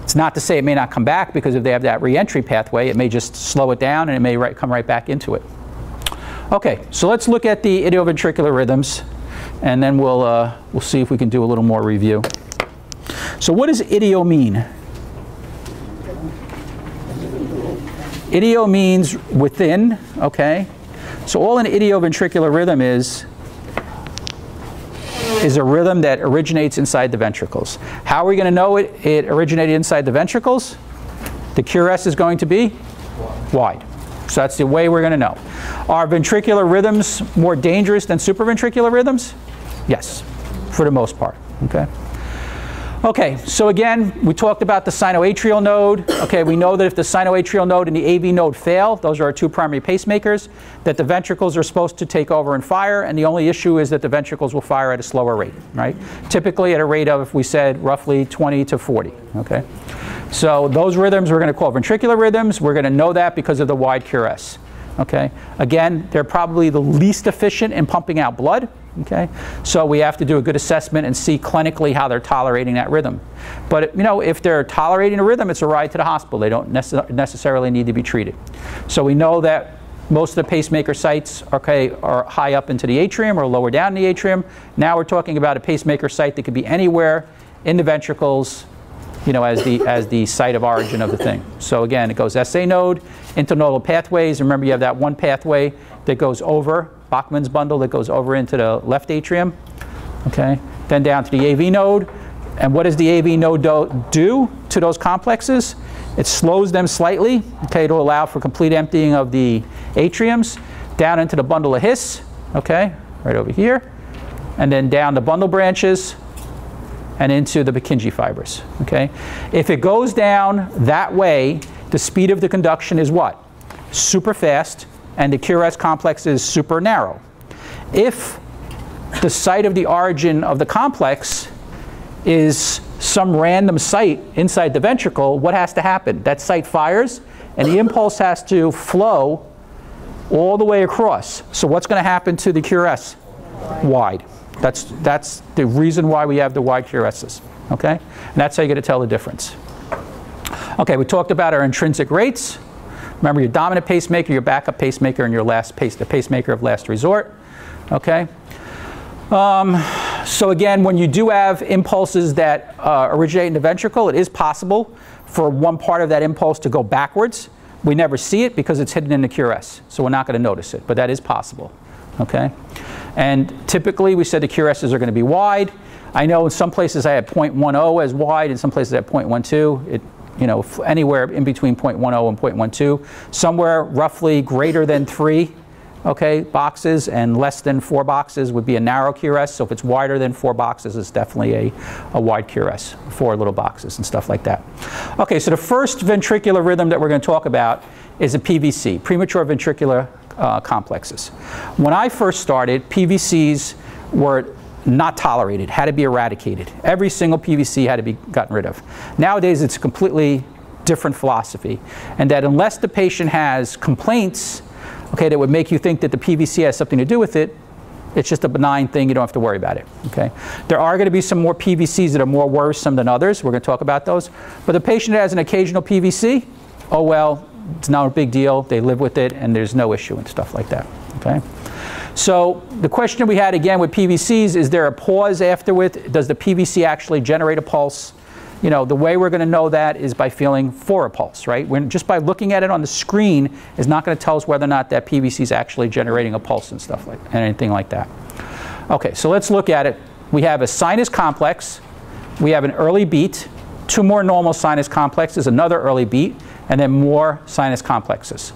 S1: It's not to say it may not come back, because if they have that re-entry pathway, it may just slow it down and it may come right back into it. Okay, so let's look at the idioventricular rhythms, and then we'll see if we can do a little more review. So what does idio mean? Idio means within, okay? So all an idioventricular rhythm is a rhythm that originates inside the ventricles. How are we going to know it originated inside the ventricles? The QRS is going to be wide. So that's the way we're going to know. Are ventricular rhythms more dangerous than supraventricular rhythms? Yes, for the most part, okay? Okay, so again, we talked about the sinoatrial node. Okay, we know that if the sinoatrial node and the AV node fail, those are our two primary pacemakers, that the ventricles are supposed to take over and fire, and the only issue is that the ventricles will fire at a slower rate, right? Typically at a rate of, if we said, roughly 20 to 40, okay? So those rhythms we're going to call ventricular rhythms. We're going to know that because of the wide QRS, okay? Again, they're probably the least efficient in pumping out blood. Okay, so we have to do a good assessment and see clinically how they're tolerating that rhythm. But you know, if they're tolerating a rhythm, it's a ride to the hospital. They don't necessarily need to be treated. So we know that most of the pacemaker sites, okay, are high up into the atrium or lower down in the atrium. Now we're talking about a pacemaker site that could be anywhere in the ventricles, you know, as the site of origin of the thing. So again, it goes SA node, internodal pathways. Remember, you have that one pathway that goes over, Bachman's bundle, that goes over into the left atrium, okay? Then down to the AV node. And what does the AV node do to those complexes? It slows them slightly, okay, to allow for complete emptying of the atriums down into the bundle of His, okay, right over here, and then down the bundle branches and into the Purkinje fibers, okay? If it goes down that way, the speed of the conduction is what? Super fast, and the QRS complex is super narrow. If the site of the origin of the complex is some random site inside the ventricle, what has to happen? That site fires, and the impulse has to flow all the way across. So what's going to happen to the QRS? Wide. That's the reason why we have the wide QRSs, okay? And that's how you're going to tell the difference. Okay, we talked about our intrinsic rates. Remember your dominant pacemaker, your backup pacemaker, and your the pacemaker of last resort, okay? So again, when you do have impulses that originate in the ventricle, it is possible for one part of that impulse to go backwards. We never see it because it's hidden in the QRS, so we're not going to notice it, but that is possible, okay? And typically, we said the QRSs are going to be wide. I know in some places I had 0.10 as wide, in some places I had 0.12. You know, anywhere in between 0.10 and 0.12, somewhere roughly greater than 3. Okay, boxes and less than 4 boxes would be a narrow QRS. So if it's wider than 4 boxes, it's definitely a wide QRS, 4 little boxes and stuff like that. Okay, so the first ventricular rhythm that we're going to talk about is a PVC, premature ventricular complexes. When I first started, PVCs were not tolerated, had to be eradicated. Every single PVC had to be gotten rid of. Nowadays, it's a completely different philosophy, and that unless the patient has complaints, okay, that would make you think that the PVC has something to do with it, it's just a benign thing, you don't have to worry about it, okay? There are going to be some more PVCs that are more worrisome than others. We're going to talk about those. But the patient that has an occasional PVC, oh well, it's not a big deal. They live with it, and there's no issue and stuff like that, okay? So the question we had again with PVCs, is there a pause afterward? Does the PVC actually generate a pulse? You know, the way we're going to know that is by feeling for a pulse, right? Just by looking at it on the screen is not going to tell us whether or not that PVC is actually generating a pulse and stuff like, and anything like that. Okay, so let's look at it. We have a sinus complex. We have an early beat. 2 more normal sinus complexes, another early beat, and then more sinus complexes.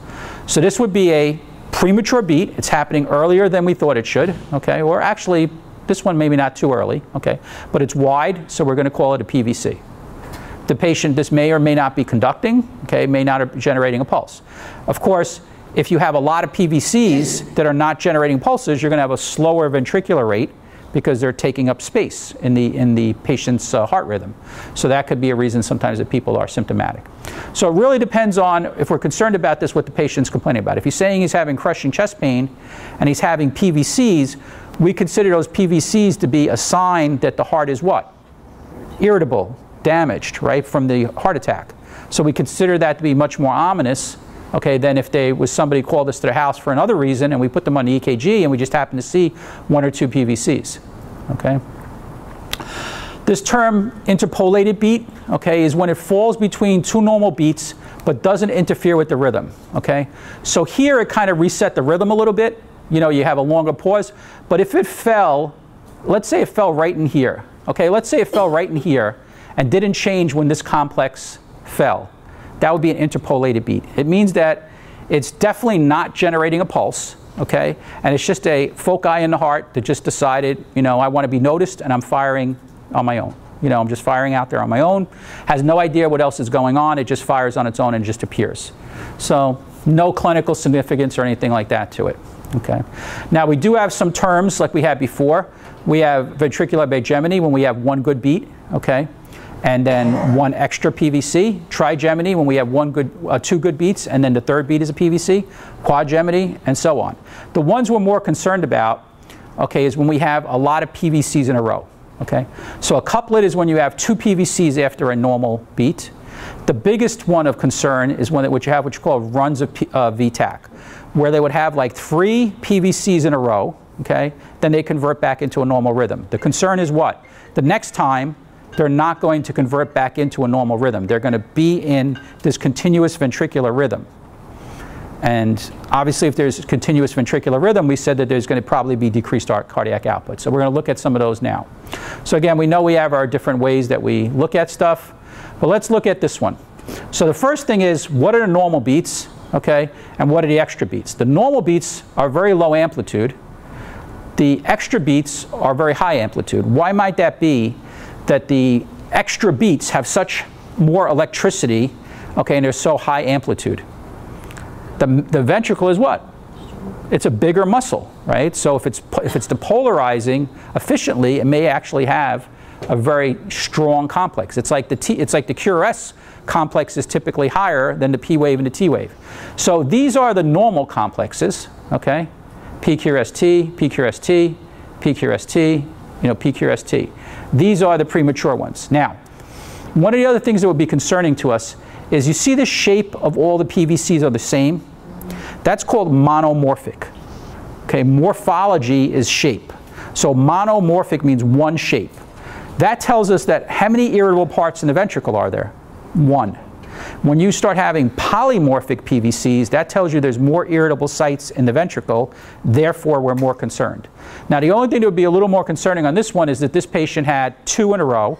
S1: So this would be a premature beat. It's happening earlier than we thought it should, okay? Or actually, this one maybe not too early, okay? But it's wide, so we're going to call it a PVC. The patient, this may or may not be conducting, okay, may not be generating a pulse. Of course, if you have a lot of PVCs that are not generating pulses, you're going to have a slower ventricular rate because they're taking up space in the patient's heart rhythm. So that could be a reason sometimes that people are symptomatic. So it really depends on, if we're concerned about this, what the patient's complaining about. If he's saying he's having crushing chest pain and he's having PVCs, we consider those PVCs to be a sign that the heart is what? Irritable, damaged, right, from the heart attack. So we consider that to be much more ominous, okay, than if somebody called us to their house for another reason and we put them on the EKG and we just happen to see 1 or 2 PVCs, okay? This term interpolated beat, okay, is when it falls between 2 normal beats but doesn't interfere with the rhythm, okay? So here it kind of reset the rhythm a little bit. You know, you have a longer pause, but if it fell, let's say it fell right in here, okay? Let's say it fell right in here and didn't change when this complex fell. That would be an interpolated beat. It means that it's definitely not generating a pulse, okay? And it's just a foci in the heart that just decided, you know, I want to be noticed and I'm firing on my own. You know, I'm just firing out there on my own. Has no idea what else is going on. It just fires on its own and just appears. So no clinical significance or anything like that to it, okay? Now we do have some terms like we had before. We have ventricular bigeminy when we have 1 good beat, okay? And then 1 extra PVC. Trigeminy when we have 2 good beats, and then the 3rd beat is a PVC. Quadgeminy, and so on. The ones we're more concerned about, okay, is when we have a lot of PVCs in a row, okay? So a couplet is when you have 2 PVCs after a normal beat. The biggest one of concern is when you have what you call runs of VTAC, where they would have like 3 PVCs in a row, okay? Then they convert back into a normal rhythm. The concern is what? The next time, they're not going to convert back into a normal rhythm. They're going to be in this continuous ventricular rhythm. And obviously, if there's continuous ventricular rhythm, we said that there's going to probably be decreased cardiac output. So we're going to look at some of those now. So again, we know we have our different ways that we look at stuff. But let's look at this one. So the first thing is, what are the normal beats, okay? And what are the extra beats? The normal beats are very low amplitude. The extra beats are very high amplitude. Why might that be that the extra beats have such more electricity, okay, and they're so high amplitude? The ventricle is what? It's a bigger muscle, right? So if it's depolarizing efficiently, it may actually have a very strong complex. It's like the QRS complex is typically higher than the P wave and the T wave. So these are the normal complexes, okay? PQRST, PQRST, PQRST, PQRST. These are the premature ones. Now, one of the other things that would be concerning to us is you see the shape of all the PVCs are the same. That's called monomorphic. Okay, morphology is shape. So monomorphic means one shape. That tells us that how many irritable parts in the ventricle are there? One. When you start having polymorphic PVCs, that tells you there's more irritable sites in the ventricle, therefore we're more concerned. Now the only thing that would be a little more concerning on this one is that this patient had 2 in a row,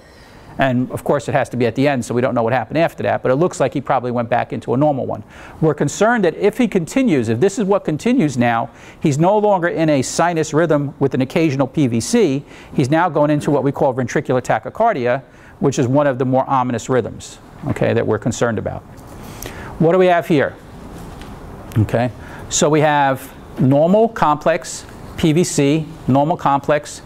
S1: and of course it has to be at the end, so we don't know what happened after that, but it looks like he probably went back into a normal one. We're concerned that if he continues, if this is what continues now, he's no longer in a sinus rhythm with an occasional PVC, he's now going into what we call ventricular tachycardia, which is one of the more ominous rhythms, okay, that we're concerned about. What do we have here? Okay, so we have normal complex PVC, normal complex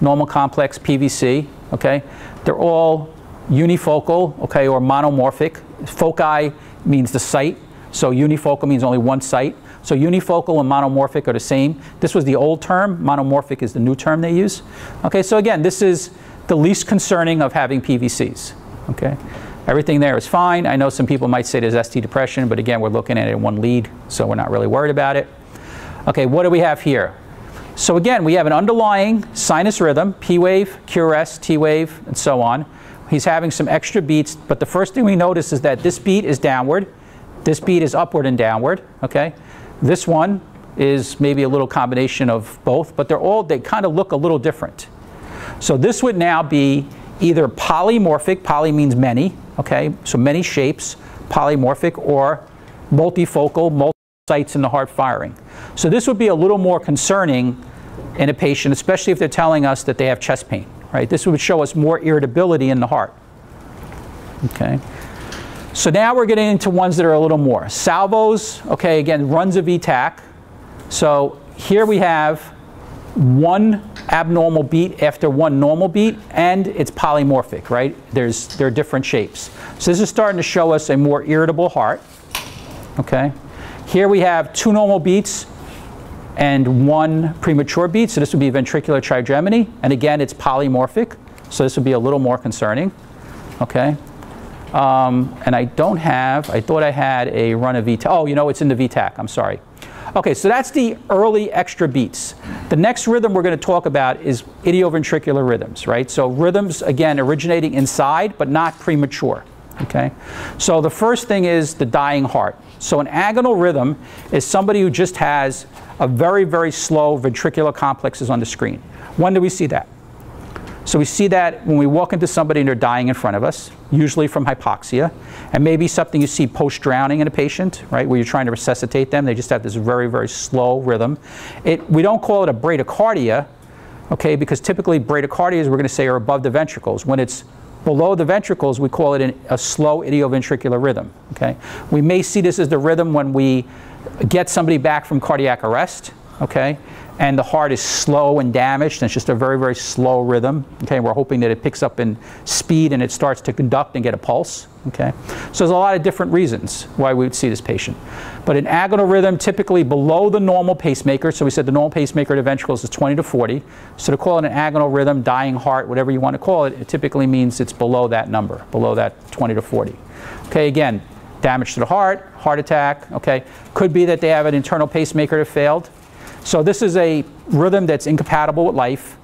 S1: PVC, okay? They're all unifocal, okay, or monomorphic. Foci means the site, so unifocal means only one site. So unifocal and monomorphic are the same. This was the old term. Monomorphic is the new term they use. Okay, so again, this is the least concerning of having PVCs, okay? Everything there is fine. I know some people might say there's ST depression, but again, we're looking at it in one lead, so we're not really worried about it. Okay, what do we have here? So again, we have an underlying sinus rhythm, P wave, QRS, T wave, and so on. He's having some extra beats, but the first thing we notice is that this beat is downward, this beat is upward and downward, okay? This one is maybe a little combination of both, but they kind of look a little different. So this would now be either polymorphic, poly means many, okay? So many shapes, polymorphic, or multifocal, multiple sites in the heart firing. So this would be a little more concerning in a patient, especially if they're telling us that they have chest pain, right? This would show us more irritability in the heart, okay? So now we're getting into ones that are a little more. Salvos, okay, again, runs of VTAC. So here we have one abnormal beat after one normal beat, and it's polymorphic, right? There are different shapes. So this is starting to show us a more irritable heart, okay? Here we have 2 normal beats and 1 premature beat, so this would be ventricular trigeminy, and again it's polymorphic, so this would be a little more concerning, okay? And I thought I had a run of VTAC. Oh, it's in the VTAC, I'm sorry. Okay, so that's the early extra beats. The next rhythm we're going to talk about is idioventricular rhythms, right? So rhythms, again, originating inside, but not premature, okay? So the first thing is the dying heart. So an agonal rhythm is somebody who just has a very, very slow ventricular complexes on the screen. When do we see that? So we see that when we walk into somebody and they're dying in front of us, usually from hypoxia, and maybe something you see post-drowning in a patient, right, where you're trying to resuscitate them. They just have this very, very slow rhythm. We don't call it a bradycardia, okay, because typically bradycardias, we're going to say, are above the ventricles. When it's below the ventricles, we call it a slow idioventricular rhythm, okay? We may see this as the rhythm when we get somebody back from cardiac arrest, okay? And the heart is slow and damaged, and it's just a very, very slow rhythm, okay? We're hoping that it picks up in speed and it starts to conduct and get a pulse, okay? So there's a lot of different reasons why we would see this patient. But an agonal rhythm, typically below the normal pacemaker, so we said the normal pacemaker to ventricles is 20 to 40. So to call it an agonal rhythm, dying heart, whatever you want to call it, it typically means it's below that number, below that 20 to 40. Okay, again, damage to the heart, heart attack, okay? Could be that they have an internal pacemaker that failed. So this is a rhythm that's incompatible with life,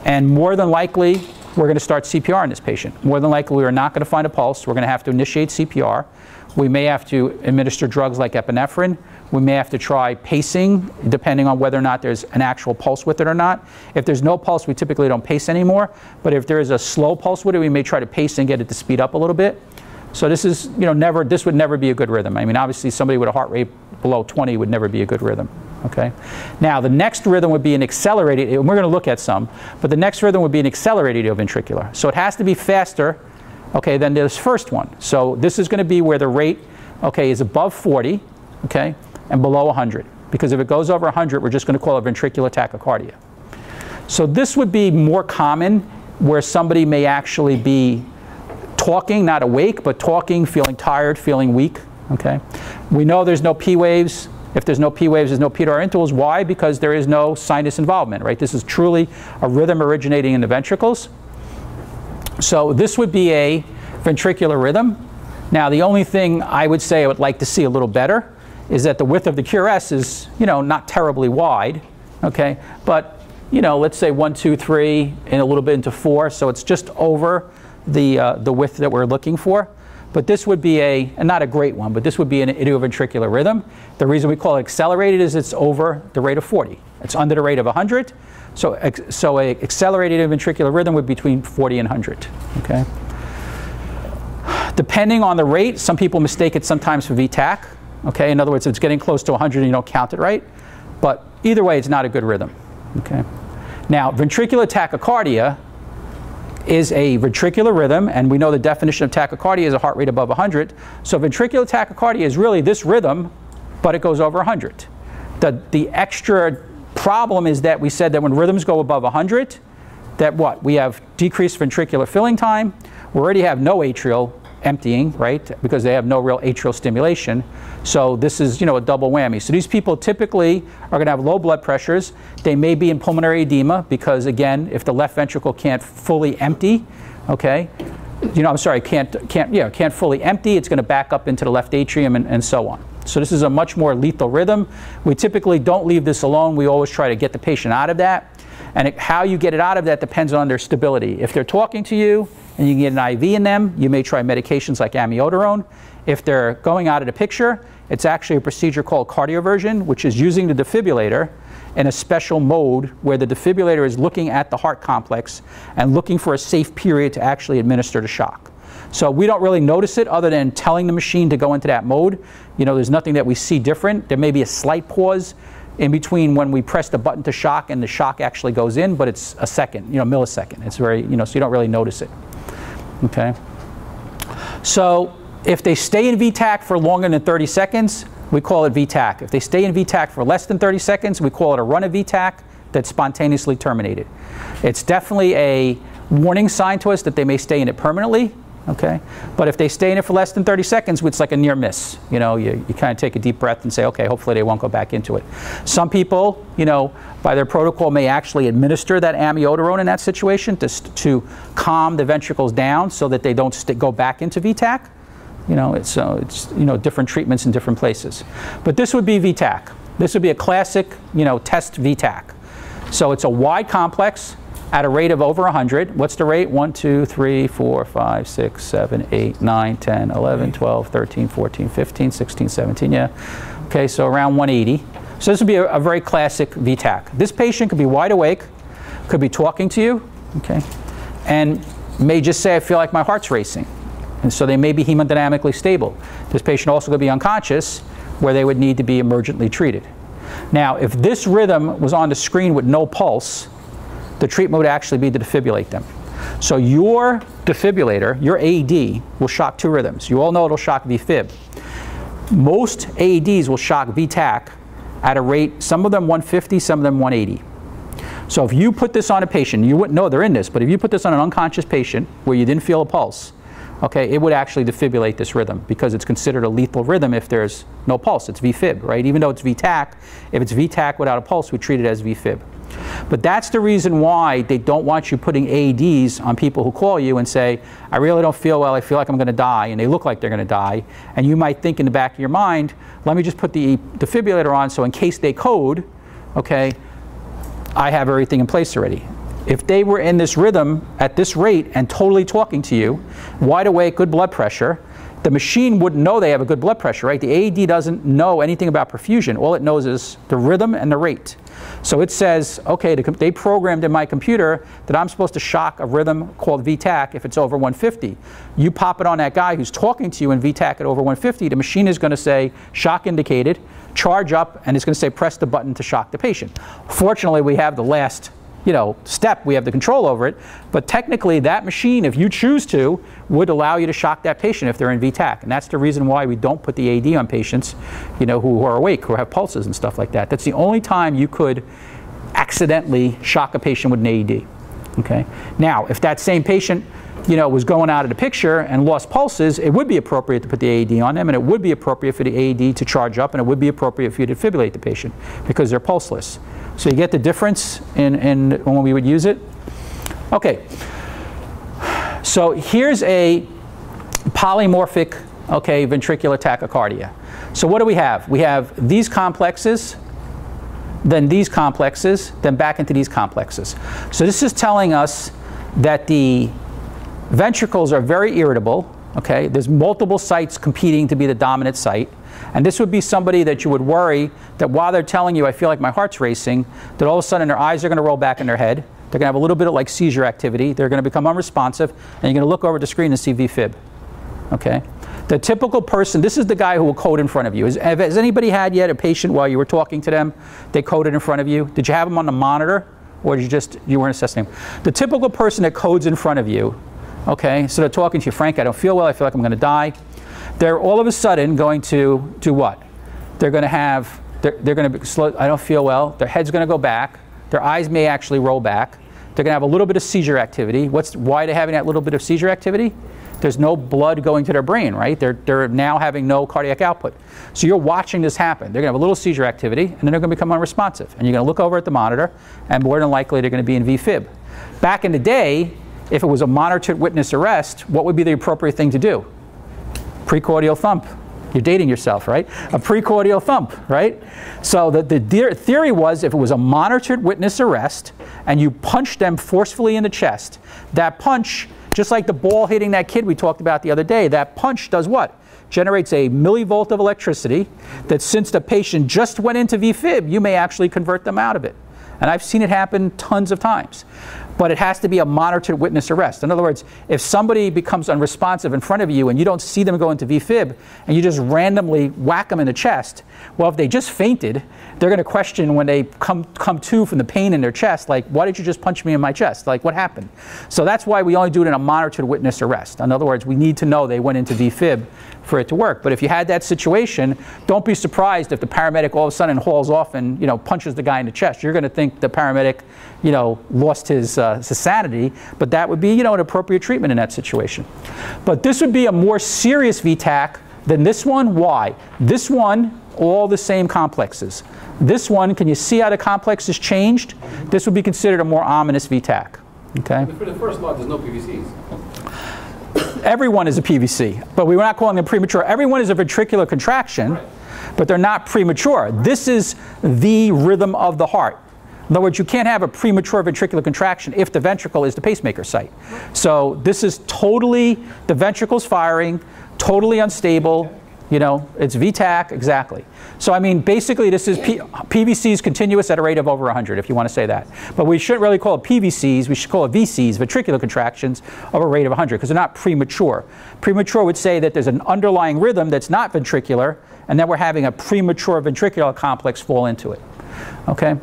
S1: and more than likely we're going to start CPR in this patient. More than likely we are not going to find a pulse. We're going to have to initiate CPR. We may have to administer drugs like epinephrine. we may have to try pacing, depending on whether or not there's an actual pulse with it or not. If there's no pulse, we typically don't pace anymore. But if there is a slow pulse with it, we may try to pace and get it to speed up a little bit. So this is, this would never be a good rhythm. I mean, obviously somebody with a heart rate below 20 would never be a good rhythm. Okay. Now the next rhythm would be an accelerated, and we're going to look at some, but the next rhythm would be an accelerated atrioventricular. So it has to be faster, okay, than this first one. So this is going to be where the rate, okay, is above 40, okay, and below 100. Because if it goes over 100, we're just going to call it ventricular tachycardia. So this would be more common where somebody may actually be talking, not awake, but talking, feeling tired, feeling weak. Okay. We know there's no P waves. If there's no P waves, there's no pedial intervals. Why? Because there is no sinus involvement, right? This is truly a rhythm originating in the ventricles. So this would be a ventricular rhythm. Now the only thing I would say I would like to see a little better is that the width of the QRS is, not terribly wide, okay? But, let's say 1, 2, 3, and a little bit into 4, so it's just over the width that we're looking for. But this would be and not a great one, but this would be an idioventricular rhythm. The reason we call it accelerated is it's over the rate of 40. It's under the rate of 100. So a accelerated ventricular rhythm would be between 40 and 100. Okay. Depending on the rate, some people mistake it sometimes for VTach. Okay. In other words, if it's getting close to 100 and you don't count it right. But either way, it's not a good rhythm. Okay. Now, ventricular tachycardia is a ventricular rhythm, and we know the definition of tachycardia is a heart rate above 100. So ventricular tachycardia is really this rhythm, but it goes over 100. The extra problem is that we said that when rhythms go above 100, that what? We have decreased ventricular filling time. We already have no atrial emptying, right? Because they have no real atrial stimulation. So this is, a double whammy. So these people typically are going to have low blood pressures. They may be in pulmonary edema because, again, if the left ventricle can't fully empty, okay, can't fully empty, it's going to back up into the left atrium and so on. So this is a much more lethal rhythm. We typically don't leave this alone. We always try to get the patient out of that. And how you get it out of that depends on their stability. If they're talking to you and you can get an IV in them, you may try medications like amiodarone. If they're going out of the picture, it's actually a procedure called cardioversion, which is using the defibrillator in a special mode where the defibrillator is looking at the heart complex and looking for a safe period to actually administer the shock. So we don't really notice it other than telling the machine to go into that mode. There's nothing that we see different. There may be a slight pause in between when we press the button to shock and the shock actually goes in, but it's a second, millisecond. It's very, so you don't really notice it. Okay. So if they stay in VTach for longer than 30 seconds, we call it VTach. If they stay in VTach for less than 30 seconds, we call it a run of VTach that's spontaneously terminated. It's definitely a warning sign to us that they may stay in it permanently. Okay, but if they stay in it for less than 30 seconds, it's like a near miss. You kind of take a deep breath and say, okay, hopefully they won't go back into it. Some people, by their protocol may actually administer that amiodarone in that situation to calm the ventricles down so that they don't go back into VTach. It's different treatments in different places. But this would be VTach. This would be a classic, test VTach. So it's a wide complex at a rate of over 100. What's the rate? 1, 2, 3, 4, 5, 6, 7, 8, 9, 10, 11, 12, 13, 14, 15, 16, 17, yeah. Okay, so around 180. So this would be a very classic VTach. This patient could be wide awake, could be talking to you, okay, and may just say, I feel like my heart's racing. And so they may be hemodynamically stable. This patient also could be unconscious, where they would need to be emergently treated. Now, if this rhythm was on the screen with no pulse, the treatment would actually be to defibrillate them. So your defibrillator, your AED, will shock two rhythms. You all know it'll shock VFib. Most AEDs will shock VTach at a rate, some of them 150, some of them 180. So if you put this on a patient, you wouldn't know they're in this, but if you put this on an unconscious patient where you didn't feel a pulse, okay, it would actually defibrillate this rhythm because it's considered a lethal rhythm if there's no pulse. It's VFib, right? Even though it's VTach, if it's VTach without a pulse, we treat it as VFib. But that's the reason why they don't want you putting AEDs on people who call you and say, I really don't feel well, I feel like I'm going to die, and they look like they're going to die. And you might think in the back of your mind, let me just put the defibrillator on so in case they code, okay, I have everything in place already. If they were in this rhythm at this rate and totally talking to you, wide awake, good blood pressure, the machine wouldn't know they have a good blood pressure, right? The AED doesn't know anything about perfusion. All it knows is the rhythm and the rate. So it says, okay, they programmed in my computer that I'm supposed to shock a rhythm called VTAC if it's over 150. You pop it on that guy who's talking to you in VTAC at over 150, the machine is going to say shock indicated, charge up, and it's going to say press the button to shock the patient. Fortunately, we have the last step, we have the control over it, but technically that machine, if you choose to, would allow you to shock that patient if they're in VTAC. And that's the reason why we don't put the AED on patients, who are awake, who have pulses and stuff like that. That's the only time you could accidentally shock a patient with an AED. Okay? Now, if that same patient, was going out of the picture and lost pulses, it would be appropriate to put the AED on them, and it would be appropriate for the AED to charge up, and it would be appropriate for you to defibrillate the patient because they're pulseless. So you get the difference in when we would use it. Okay. So here's a polymorphic, ventricular tachycardia. So what do we have? We have these complexes, then these complexes, then back into these complexes. So this is telling us that the ventricles are very irritable. Okay, there's multiple sites competing to be the dominant site. And this would be somebody that you would worry that while they're telling you, I feel like my heart's racing, that all of a sudden their eyes are going to roll back in their head. They're going to have a little bit of like seizure activity. They're going to become unresponsive. And you're going to look over the screen and see VFib. Okay? The typical person, this is the guy who will code in front of you. Has anybody had yet a patient while you were talking to them, they coded in front of you? Did you have them on the monitor? Or did you weren't assessing them? The typical person that codes in front of you, okay, so they're talking to you, Frank, I don't feel well, I feel like I'm going to die. They're all of a sudden going to do what? They're going to have, they're going to be slow, I don't feel well, their head's going to go back, their eyes may actually roll back, they're going to have a little bit of seizure activity. Why are they having that little bit of seizure activity? There's no blood going to their brain, right? They're now having no cardiac output. So you're watching this happen. They're going to have a little seizure activity, and then they're going to become unresponsive. And you're going to look over at the monitor, and more than likely they're going to be in VFib. Back in the day, if it was a monitored witness arrest, what would be the appropriate thing to do? Precordial thump. You're dating yourself, right? A precordial thump, right? So the theory was if it was a monitored witness arrest and you punched them forcefully in the chest, that punch, just like the ball hitting that kid we talked about the other day, that punch does what? Generates a millivolt of electricity that since the patient just went into VFib, you may actually convert them out of it. And I've seen it happen tons of times. But it has to be a monitored witness arrest. In other words, if somebody becomes unresponsive in front of you and you don't see them go into VFib and you just randomly whack them in the chest, well, if they just fainted, they're going to question when they come to from the pain in their chest, like, why did you just punch me in my chest? Like, what happened? So that's why we only do it in a monitored witness arrest. In other words, we need to know they went into VFib for it to work. But if you had that situation, don't be surprised if the paramedic all of a sudden hauls off and punches the guy in the chest. You're going to think the paramedic lost his sanity, but that would be an appropriate treatment in that situation. But this would be a more serious VTAC than this one. Why? This one, all the same complexes. This one, can you see how the complex has changed? This would be considered a more ominous VTAC. Okay?
S2: For the first lot, there's no PVCs.
S1: Everyone is a PVC, but we're not calling them premature. Everyone is a ventricular contraction, right, but they're not premature. This is the rhythm of the heart. In other words, you can't have a premature ventricular contraction if the ventricle is the pacemaker site. So this is totally, the ventricle's firing, totally unstable. It's VTAC, exactly. So I mean, basically this is PVCs continuous at a rate of over 100, if you want to say that. But we shouldn't really call it PVCs, we should call it VCs, ventricular contractions, of a rate of 100, because they're not premature. Premature would say that there's an underlying rhythm that's not ventricular, and then we're having a premature ventricular complex fall into it. Okay?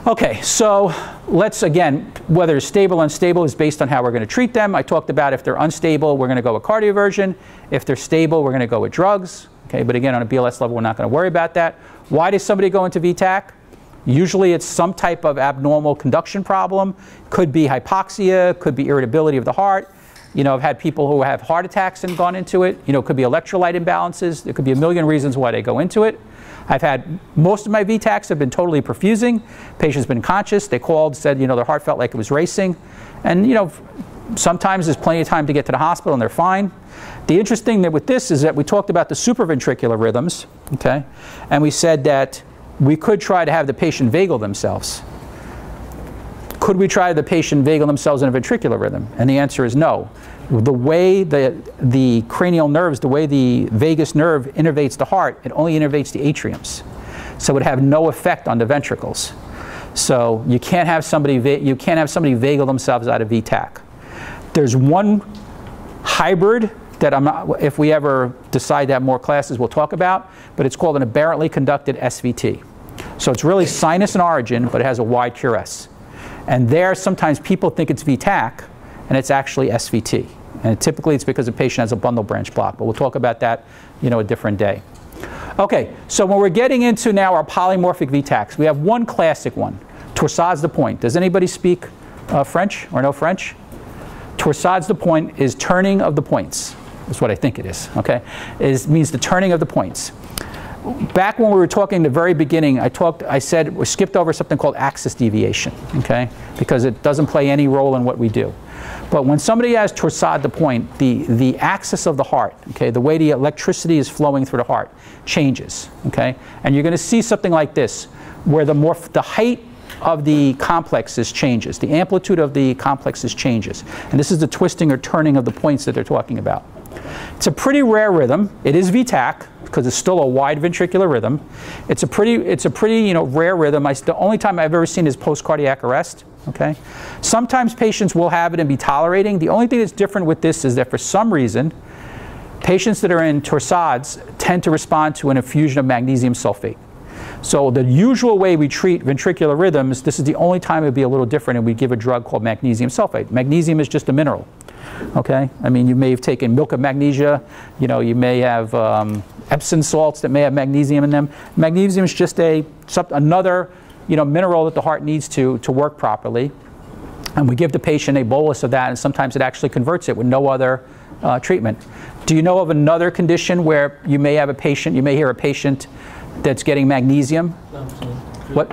S1: Okay, so let's, again, whether it's stable or unstable is based on how we're going to treat them. I talked about if they're unstable, we're going to go with cardioversion. If they're stable, we're going to go with drugs. Okay, but again, on a BLS level, we're not going to worry about that. Why does somebody go into VTAC? Usually it's some type of abnormal conduction problem. Could be hypoxia, could be irritability of the heart. I've had people who have heart attacks and gone into it. It could be electrolyte imbalances. There could be a million reasons why they go into it. I've had, most of my VTACs have been totally perfusing. Patient's been conscious. They called, said, their heart felt like it was racing. And, sometimes there's plenty of time to get to the hospital and they're fine. The interesting thing with this is that we talked about the supraventricular rhythms, okay? And we said that we could try to have the patient vagal themselves. Could we try the patient vagal themselves in a ventricular rhythm? And the answer is no. The way the cranial nerves, the way the vagus nerve innervates the heart, it only innervates the atriums. So it would have no effect on the ventricles. So you can't have somebody vagal themselves out of VTAC. There's one hybrid that if we ever decide to have more classes, we'll talk about, but it's called an aberrantly conducted SVT. So it's really sinus in origin, but it has a wide QRS. And there, sometimes people think it's VTAC, and it's actually SVT. And typically, it's because the patient has a bundle branch block. But we'll talk about that, a different day. Okay, so when we're getting into now our polymorphic VTACs, we have one classic one, Torsades de Pointes. Does anybody speak French or know French? Torsades de Pointes is turning of the points. That's what I think it is. Okay, means the turning of the points. Back when we were talking in the very beginning, I said we skipped over something called axis deviation, okay, because it doesn't play any role in what we do. But when somebody has torsade de pointe, the axis of the heart, okay, the way the electricity is flowing through the heart changes, okay, and you're going to see something like this, where the height of the complexes changes, the amplitude of the complexes changes, and this is the twisting or turning of the points that they're talking about. It's a pretty rare rhythm. It is VTAC because it's still a wide ventricular rhythm. It's a pretty rare rhythm. The only time I've ever seen is post-cardiac arrest. Okay, sometimes patients will have it and be tolerating. The only thing that's different with this is that for some reason, patients that are in torsades tend to respond to an infusion of magnesium sulfate. So the usual way we treat ventricular rhythms, this is the only time it would be a little different, and we give a drug called magnesium sulfate. Magnesium is just a mineral. Okay, I mean, you may have taken milk of magnesia, you may have Epsom salts that may have magnesium in them. Magnesium is just another mineral that the heart needs to work properly, and we give the patient a bolus of that, and sometimes it actually converts it with no other treatment. Do you know of another condition where you may hear a patient that's getting magnesium? What?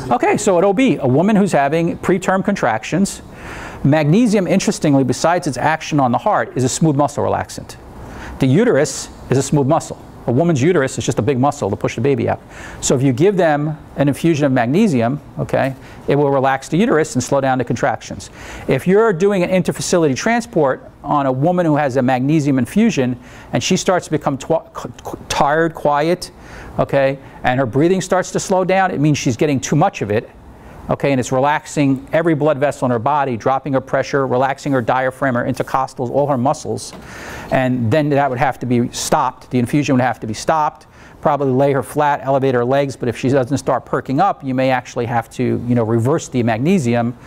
S1: Okay, so it'll be a woman who's having preterm contractions. Magnesium, interestingly, besides its action on the heart, is a smooth muscle relaxant. The uterus is a smooth muscle. A woman's uterus is just a big muscle to push the baby out. So if you give them an infusion of magnesium, okay, it will relax the uterus and slow down the contractions. If you're doing an interfacility transport on a woman who has a magnesium infusion and she starts to become tired, quiet, okay, and her breathing starts to slow down, it means she's getting too much of it. Okay, and it's relaxing every blood vessel in her body, dropping her pressure, relaxing her diaphragm, her intercostals, all her muscles. And then that would have to be stopped. The infusion would have to be stopped, probably lay her flat, elevate her legs, but if she doesn't start perking up, you may actually have to, reverse the magnesium.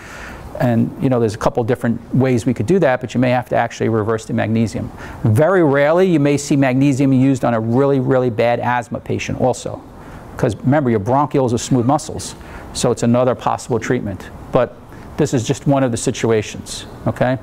S1: And, there's a couple different ways we could do that, but you may have to actually reverse the magnesium. Very rarely, you may see magnesium used on a really, really bad asthma patient also. Because remember, your bronchioles are smooth muscles. So it's another possible treatment. But this is just one of the situations, okay?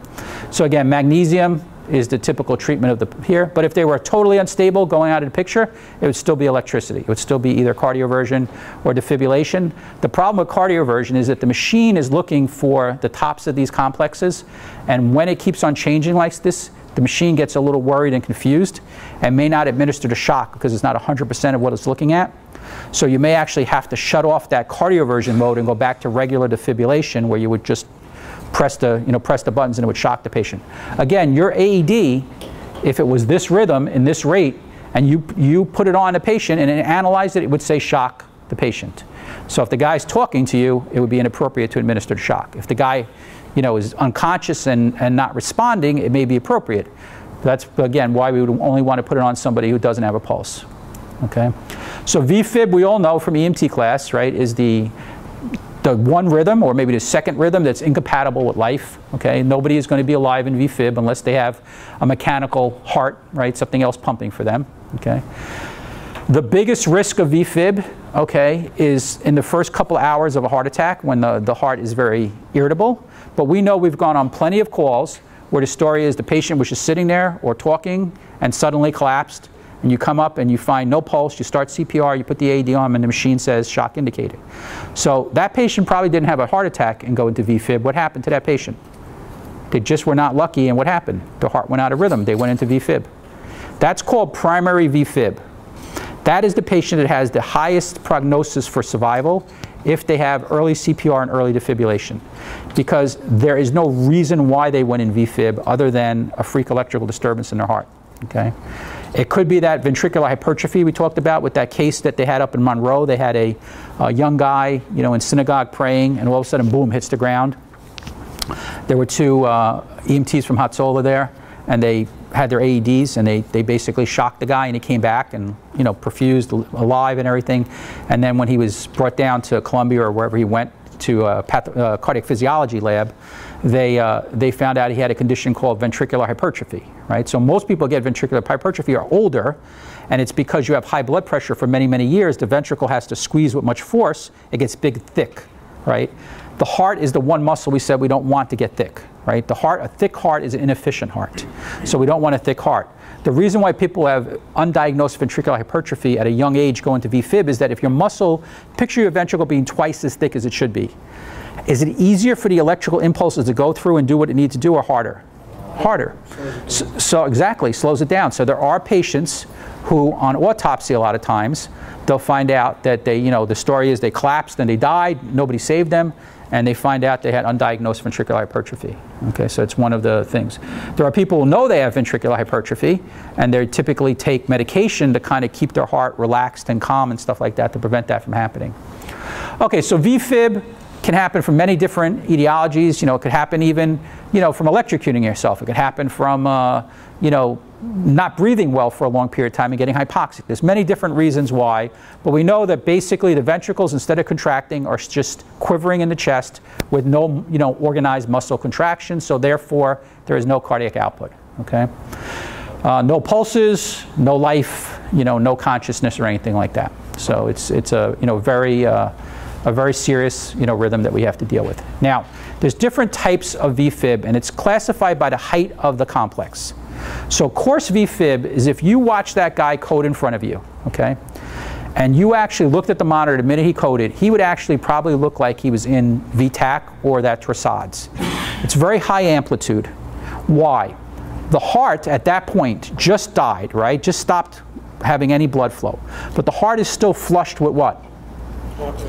S1: So again, magnesium is the typical treatment of the here. But if they were totally unstable going out of the picture, it would still be electricity. It would still be either cardioversion or defibrillation. The problem with cardioversion is that the machine is looking for the tops of these complexes. And when it keeps on changing like this, the machine gets a little worried and confused and may not administer the shock because it's not 100% of what it's looking at. So you may actually have to shut off that cardioversion mode and go back to regular defibrillation where you would just press the buttons and it would shock the patient. Again, your AED, if it was this rhythm in this rate and you put it on a patient and analyzed it, it would say shock the patient. So if the guy's talking to you, it would be inappropriate to administer the shock. If the guy is unconscious and not responding, it may be appropriate. That's, again, why we would only want to put it on somebody who doesn't have a pulse. Okay, so VFib, we all know from EMT class, right, is the one rhythm or maybe the second rhythm that's incompatible with life. Okay, nobody is going to be alive in VFib unless they have a mechanical heart, right, something else pumping for them. Okay, the biggest risk of VFib, okay, is in the first couple hours of a heart attack when the heart is very irritable. But we know we've gone on plenty of calls where the story is the patient was just sitting there or talking and suddenly collapsed. And you come up and you find no pulse, you start CPR, you put the AED on, and the machine says shock indicated. So that patient probably didn't have a heart attack and go into VFib. What happened to that patient? They just were not lucky, and what happened? The heart went out of rhythm. They went into VFib. That's called primary VFib. That is the patient that has the highest prognosis for survival if they have early CPR and early defibrillation, because there is no reason why they went in VFib other than a freak electrical disturbance in their heart. Okay? It could be that ventricular hypertrophy we talked about with that case that they had up in Monroe. They had a young guy, you know, in synagogue praying, and all of a sudden, boom, hits the ground. There were two EMTs from Hatzola there, and they had their AEDs, and they basically shocked the guy, and he came back and, you know, perfused, alive and everything. And then when he was brought down to Columbia or wherever he went to a cardiac physiology lab, they found out he had a condition called ventricular hypertrophy, right? So most people get ventricular hypertrophy are older, and it's because you have high blood pressure for many, many years. The ventricle has to squeeze with much force. It gets big, thick, right? The heart is the one muscle we said we don't want to get thick, right? The heart, a thick heart is an inefficient heart. So we don't want a thick heart. The reason why people have undiagnosed ventricular hypertrophy at a young age going to VFib is that if your muscle, picture your ventricle being twice as thick as it should be. Is it easier for the electrical impulses to go through and do what it needs to do, or harder? Harder. So exactly, slows it down. So there are patients who on autopsy a lot of times, they'll find out that they, you know, the story is they collapsed and they died, nobody saved them, and they find out they had undiagnosed ventricular hypertrophy. Okay, so it's one of the things. There are people who know they have ventricular hypertrophy, and they typically take medication to kind of keep their heart relaxed and calm and stuff like that to prevent that from happening. Okay, so VFib can happen from many different etiologies. You know, it could happen even, you know, from electrocuting yourself. It could happen from, you know, not breathing well for a long period of time and getting hypoxic. There's many different reasons why, but we know that basically the ventricles, instead of contracting, are just quivering in the chest with no, you know, organized muscle contraction, so therefore there is no cardiac output. Okay? No pulses, no life, you know, no consciousness or anything like that. So it's a, you know, a very serious, you know, rhythm that we have to deal with. Now, there's different types of VFib, and it's classified by the height of the complex. So coarse VFib is if you watch that guy code in front of you, okay, and you actually looked at the monitor the minute he coded, he would actually probably look like he was in VTAC or that Torsades. It's very high amplitude. Why? The heart at that point just died, right? Just stopped having any blood flow. But the heart is still flushed with what?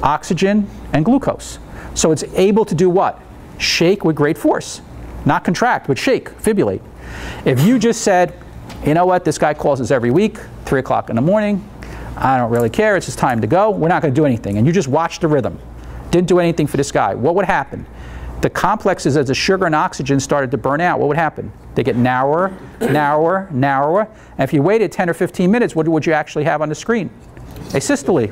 S1: Oxygen and glucose. So it's able to do what? Shake with great force. Not contract, but shake, fibrillate. If you just said, you know what, this guy calls us every week, 3 o'clock in the morning, I don't really care, it's just time to go, we're not going to do anything, and you just watched the rhythm, didn't do anything for this guy, what would happen? The complexes, as the sugar and oxygen started to burn out, what would happen? They get narrower, narrower, narrower, and if you waited 10 or 15 minutes, what would you actually have on the screen? A systole.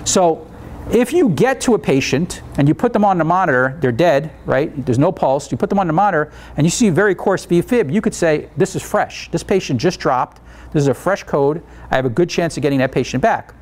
S1: So if you get to a patient and you put them on the monitor, they're dead, right? There's no pulse. You put them on the monitor and you see very coarse VFib, you could say, this is fresh. This patient just dropped. This is a fresh code. I have a good chance of getting that patient back.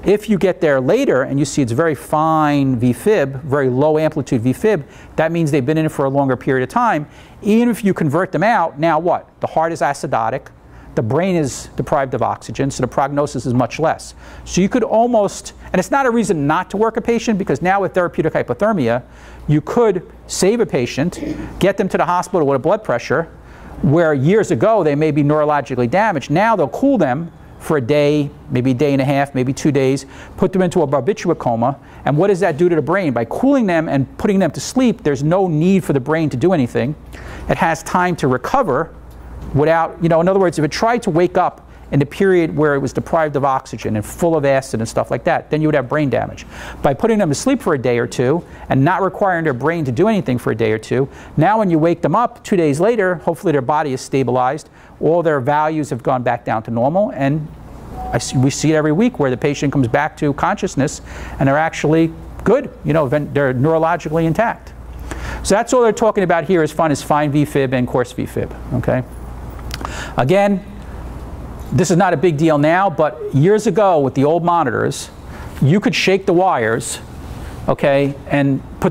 S1: If you get there later and you see it's very fine VFib, very low amplitude VFib, that means they've been in it for a longer period of time. Even if you convert them out, now what? The heart is acidotic. The brain is deprived of oxygen, so the prognosis is much less. So you could almost, and it's not a reason not to work a patient, because now with therapeutic hypothermia, you could save a patient, get them to the hospital with a blood pressure, where years ago they may be neurologically damaged. Now they'll cool them for a day, maybe a day and a half, maybe 2 days, put them into a barbiturate coma, and what does that do to the brain? By cooling them and putting them to sleep, there's no need for the brain to do anything. It has time to recover without, you know, in other words, if it tried to wake up in the period where it was deprived of oxygen and full of acid and stuff like that, then you would have brain damage. By putting them to sleep for a day or two and not requiring their brain to do anything for a day or two, now when you wake them up 2 days later, hopefully their body is stabilized, all their values have gone back down to normal, and we see it every week where the patient comes back to consciousness and they're actually good, you know, they're neurologically intact. So that's all they're talking about here is fine VFib and coarse VFib, okay? Again, this is not a big deal now, but years ago with the old monitors, you could shake the wires, okay, and put the